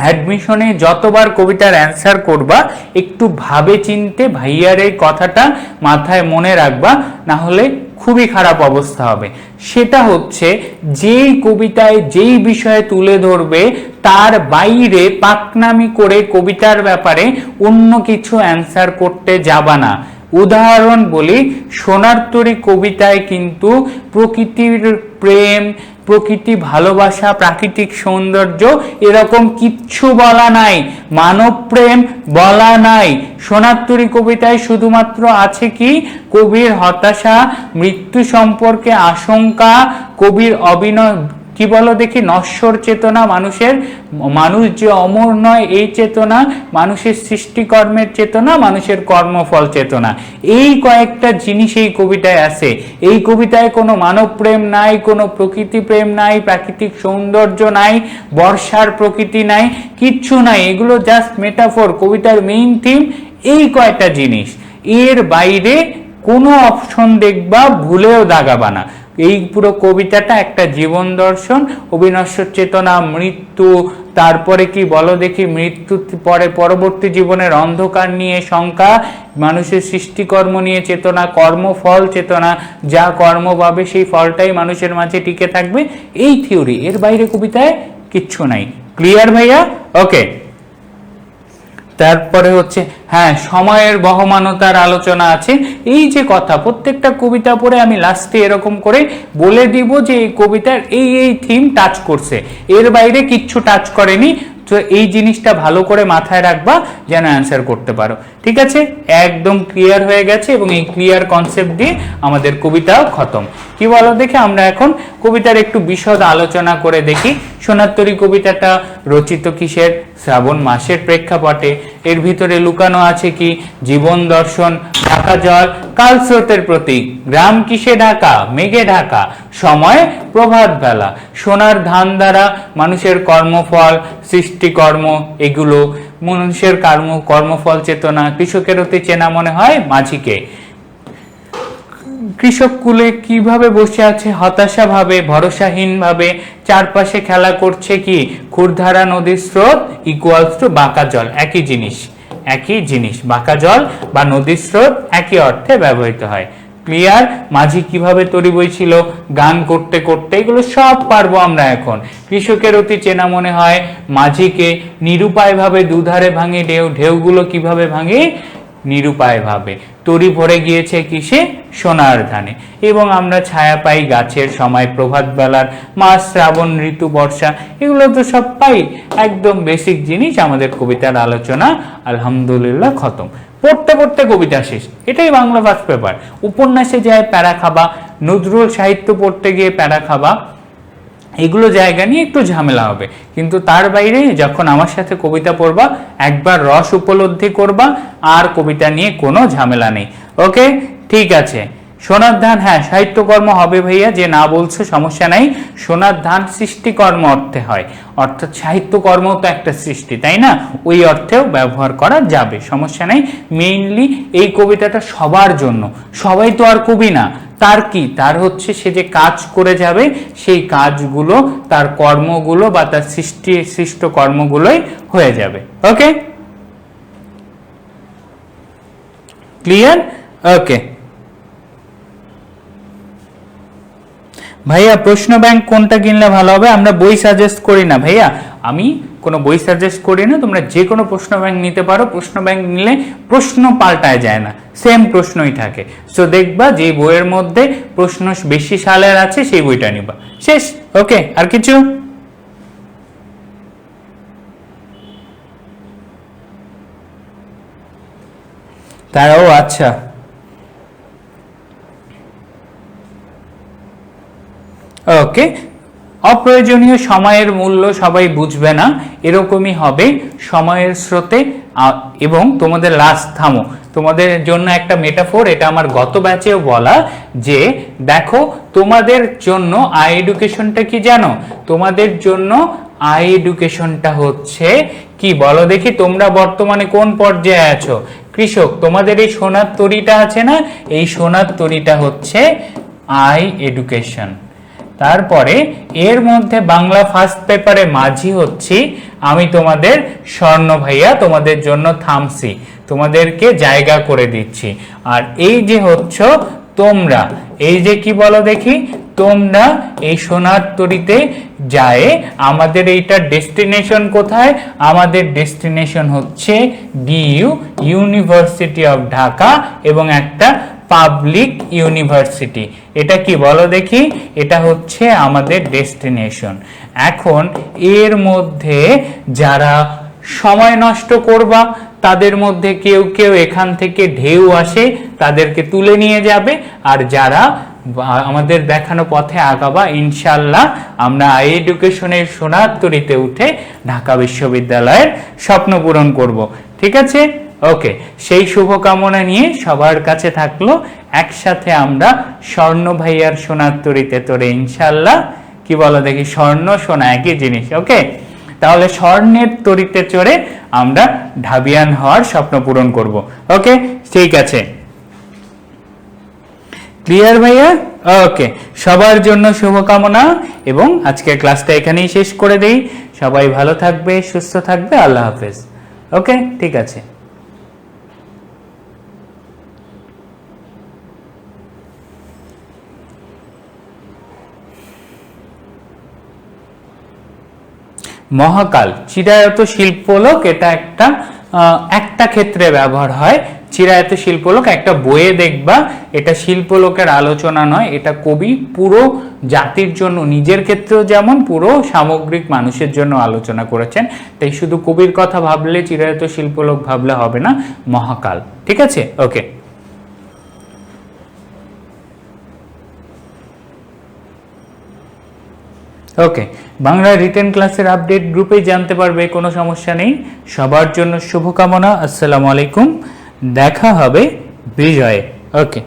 অ্যাডমিশনে যতবার কবিতার অ্যান্সার করবা, একটু ভাবে চিনতে ভাইয়ার এই কথাটা মাথায় মনে রাখবা, না হলে খুবই খারাপ অবস্থা হবে। সেটা হচ্ছে যেই কবিতায় যেই বিষয়ে তুলে ধরবে তার বাইরে পাকনামি করে কবিতার ব্যাপারে অন্য কিছু অ্যান্সার করতে যাবা না। উদাহরণ বলি, সোনার তরী কবিতায় কিন্তু প্রকৃতির প্রেম, প্রকৃতি ভালোবাসা, প্রাকৃতিক সৌন্দর্য এরকম কিচ্ছু বলা নাই। মানব প্রেম বলা নাই। সোনার তরী কবিতায় শুধুমাত্র আছে কি? কবির হতাশা, মৃত্যু সম্পর্কে আশঙ্কা, কবির অভিনয়, কি বলো দেখি, নশ্বর চেতনা, মানুষ যে অমর নয় এই চেতনা, মানুষের সৃষ্টিকর্মের চেতনা, মানুষের কর্মফল চেতনা। এই কয়েকটা জিনিস এই কবিতায় আছে। এই কবিতায় কোনো মানব প্রেম নাই, কোনো প্রকৃতি প্রেম নাই, প্রাকৃতিক সৌন্দর্য নাই, বর্ষার প্রকৃতি নাই, কিচ্ছু নাই। এগুলো জাস্ট মেটাফোর। কবিতার মেইন থিম এই কয়েকটা জিনিস। এর বাইরে কোনো অপশন দেখবা ভুলেও দাগাবা না। এই পুরো কবিতাটা একটা জীবন দর্শন, অবিনশ্বর চেতনা, মৃত্যু, তারপরে কি বলো দেখি, মৃত্যু পরে পরবর্তী জীবনের অন্ধকার নিয়ে শঙ্কা, মানুষের সৃষ্টিকর্ম নিয়ে চেতনা, কর্মফল চেতনা, যা কর্ম পাবে সেই ফলটাই মানুষের মাঝে টিকে থাকবে, এই থিওরি, এর বাইরে কবিতায় কিচ্ছু নাই। ক্লিয়ার ভাইয়া? ওকে। তারপরে হচ্ছে হ্যাঁ, সময়ের বহমানতার আলোচনা আছে। এই যে কথা, প্রত্যেকটা কবিতা পড়ে আমি লাস্টে এরকম করে বলে দিব যে এই কবিতার এই থিম টাচ করছে, এর বাইরে কিচ্ছু টাচ করেনি। তো এই জিনিসটা ভালো করে মাথায় রাখবা যেন অ্যান্সার করতে পারো। ঠিক আছে, একদম ক্লিয়ার হয়ে গেছে, এবং এই ক্লিয়ার কনসেপ্ট দিয়ে আমাদের কবিতাও খতম। কি বলো দেখে, আমরা এখন কবিতার একটু বিশদ আলোচনা করে দেখি। সোনার তরী কবিতাটা রচিত কিসের? শ্রাবণ মাসের প্রেক্ষাপটে। এর ভিতরে লুকানো আছে কি? জীবন দর্শন, ঢাকা জল, কাল স্রোতের প্রতীক, গ্রাম কিসে ঢাকা? মেঘে ঢাকা, সময় প্রভাত বেলা, সোনার ধান দ্বারা মানুষের কর্মফল, সৃষ্টিকর্ম, এগুলো মানুষের কর্মফল চেতনা, কৃষকের অতি চেনা মনে হয় মাঝিকে। কৃষক কুলে কিভাবে বসে আছে হতাশা ভাবে, ভরসাহীন ভাবে, চারপাশে খেলা করছে কি? ক্ষুরধারা নদীর স্রোত ইকুয়ালস টু বাঁকা জল। একই জিনিস, বাঁকা জল বা নদীর স্রোত একই অর্থে ব্যবহৃত হয়। ক্লিয়ার? মাঝি কিভাবে তরি বইছিল, গান করতে করতে, এগুলো সব পারবো আমরা এখন। কৃষকের অতি চেনা মনে হয় মাঝিকে, নিরুপায় ভাবে দুধারে ভাঙে ঢেউ, ঢেউগুলো কিভাবে ভাঙে? নিরুপায় ভাবে। তরি ভরে গিয়েছে কিসে? সোনার ধানে। এবং আমরা ছায়া পাই গাছের, সময় প্রভাত বেলার, মাস শ্রাবণ, ঋতু বর্ষা, এগুলো তো সব পাই। একদম বেসিক জিনিস। আমাদের কবিতার আলোচনা আলহামদুলিল্লাহ খতম। পড়তে পড়তে কবিতা শেষ, এটাই বাংলা ফার্স্ট পেপার। উপন্যাসে যায় প্যারা খাবা, নজরুল সাহিত্য পড়তে গিয়ে প্যারা খাবা, এগুলো জায়গা নিয়ে একটু ঝামেলা হবে। কিন্তু তার বাইরে যখন আমার সাথে কবিতা পড়বা, একবার রস উপলব্ধি করবা, আর কবিতা নিয়ে কোনো ঝামেলা নেই। ওকে, ঠিক আছে। সোনার ধান, হ্যাঁ সাহিত্যকর্ম হবে ভাইয়া, যে না বলছো সমস্যা নাই। সোনার ধান সৃষ্টিকর্ম অর্থে হয়, অর্থাৎ সাহিত্যকর্ম তো একটা সৃষ্টি, তাই না? ওই অর্থেও ব্যবহার করা যাবে, সমস্যা নাই। মেইনলি এই কবিতাটা সবার জন্য, সবাই তো আর কবি না। তার কি, তার হচ্ছে সে যে কাজ করে যাবে, সেই কাজগুলো, তার কর্মগুলো বা তার সৃষ্ট কর্মগুলোই হয়ে যাবে। ওকে, ক্লিয়ার? ওকে ভাইয়া, প্রশ্ন ব্যাংক কোনটা কিনলে ভালো হবে? আমরা বই সাজেস্ট করি না ভাইয়া, আমি কোনো বই সাজেস্ট করি না। তোমরা যে কোনো প্রশ্ন ব্যাংক নিতে পারো। প্রশ্ন ব্যাংক নিলে প্রশ্ন পাল্টায় যায় না, সেম প্রশ্নই থাকে। সো দেখবা যে বইয়ের মধ্যে প্রশ্ন বেশি সালের আছে সেই বইটা নিবা, শেষ। ওকে, আর কিছু? তারাও আচ্ছা, ওকে। অপ্রয়োজনীয় সময়ের মূল্য সবাই বুঝবে না, এরকমই হবে সময়ের স্রোতে। এবং তোমাদের লাস্ট থামো, তোমাদের জন্য একটা মেটাফোর, এটা আমার গত ব্যাচেও বলা, যে দেখো তোমাদের জন্য আই এডুকেশনটা কি জানো? তোমাদের জন্য আই এডুকেশনটা হচ্ছে কি বলো দেখি, তোমরা বর্তমানে কোন পর্যায়ে আছো? কৃষক। তোমাদের এই সোনার তরীটা আছে না, এই সোনার তরীটা হচ্ছে আই এডুকেশন। তারপরে এর মধ্যে বাংলা ফার্স্ট পেপারে মাঝি হচ্ছি আমি, তোমাদের স্বর্ণ ভাইয়া, তোমাদের জন্য থামছি, তোমাদেরকে জায়গা করে দিচ্ছি। আর এই যে হচ্ছ তোমরা, এই যে কি বলো দেখি, তোমরা এই সোনার তরীতে যায়, আমাদের এইটার ডেস্টিনেশন কোথায়? আমাদের ডেস্টিনেশন হচ্ছে ডিইউ, ইউনিভার্সিটি অফ ঢাকা, এবং একটা পাবলিক ইউনিভার্সিটি। এটা কি বলো দেখি, এটা হচ্ছে আমাদের ডেস্টিনেশন। এখন এর মধ্যে যারা সময় নষ্ট করবা, তাদের মধ্যে কেউ কেউ এখান থেকে ঢেউ আসে, তাদেরকে তুলে নিয়ে যাবে। আর যারা আমাদের দেখানো পথে আগাবা, ইনশাল্লাহ আমরা আই এডুকেশনের সোনার তরীতে উঠে ঢাকা বিশ্ববিদ্যালয়ের স্বপ্ন পূরণ করব। ঠিক আছে? ওকে, সেই শুভকামনা নিয়ে সবার কাছে থাকলো, একসাথে আমরা স্বর্ণ ভাইয়ার সোনার তরীতে তোরে ইনশাল্লাহ, কি বলো দেখি, স্বর্ণ সোনা একই জিনিস। ওকে, তাহলে স্বর্ণের তরীতে চড়ে আমরা ঢাবিয়ান হওয়ার স্বপ্ন পূরণ করব। ওকে, ঠিক আছে। ক্লিয়ার ভাইয়া? ওকে, সবার জন্য শুভকামনা এবং আজকের ক্লাসটা এখানেই শেষ করে দেই। সবাই ভালো থাকবে, সুস্থ থাকবে, আল্লাহ হাফেজ। ওকে, ঠিক আছে। মহাকাল চিরায়ত শিল্পলোক, এটা একটা ক্ষেত্রে ব্যবহার হয়। চিরায়ত শিল্পলোক একটা বইয়ে দেখবা, এটা শিল্পলোকের আলোচনা নয়, এটা কবি পুরো জাতির জন্য, নিজের ক্ষেত্রেও যেমন পুরো সামগ্রিক মানুষের জন্য আলোচনা করেছেন। তাই শুধু কবির কথা ভাবলে, চিরায়ত শিল্পলোক ভাবলে হবে না, মহাকাল। ঠিক আছে? ওকে, ওকে। বাংলা রিটেন ক্লাসের আপডেট গ্রুপে জানতে পারবে, কোনো সমস্যা নেই। সবার জন্য শুভকামনা। আসসালামু আলাইকুম, দেখা হবে বিজয়ে। ওকে।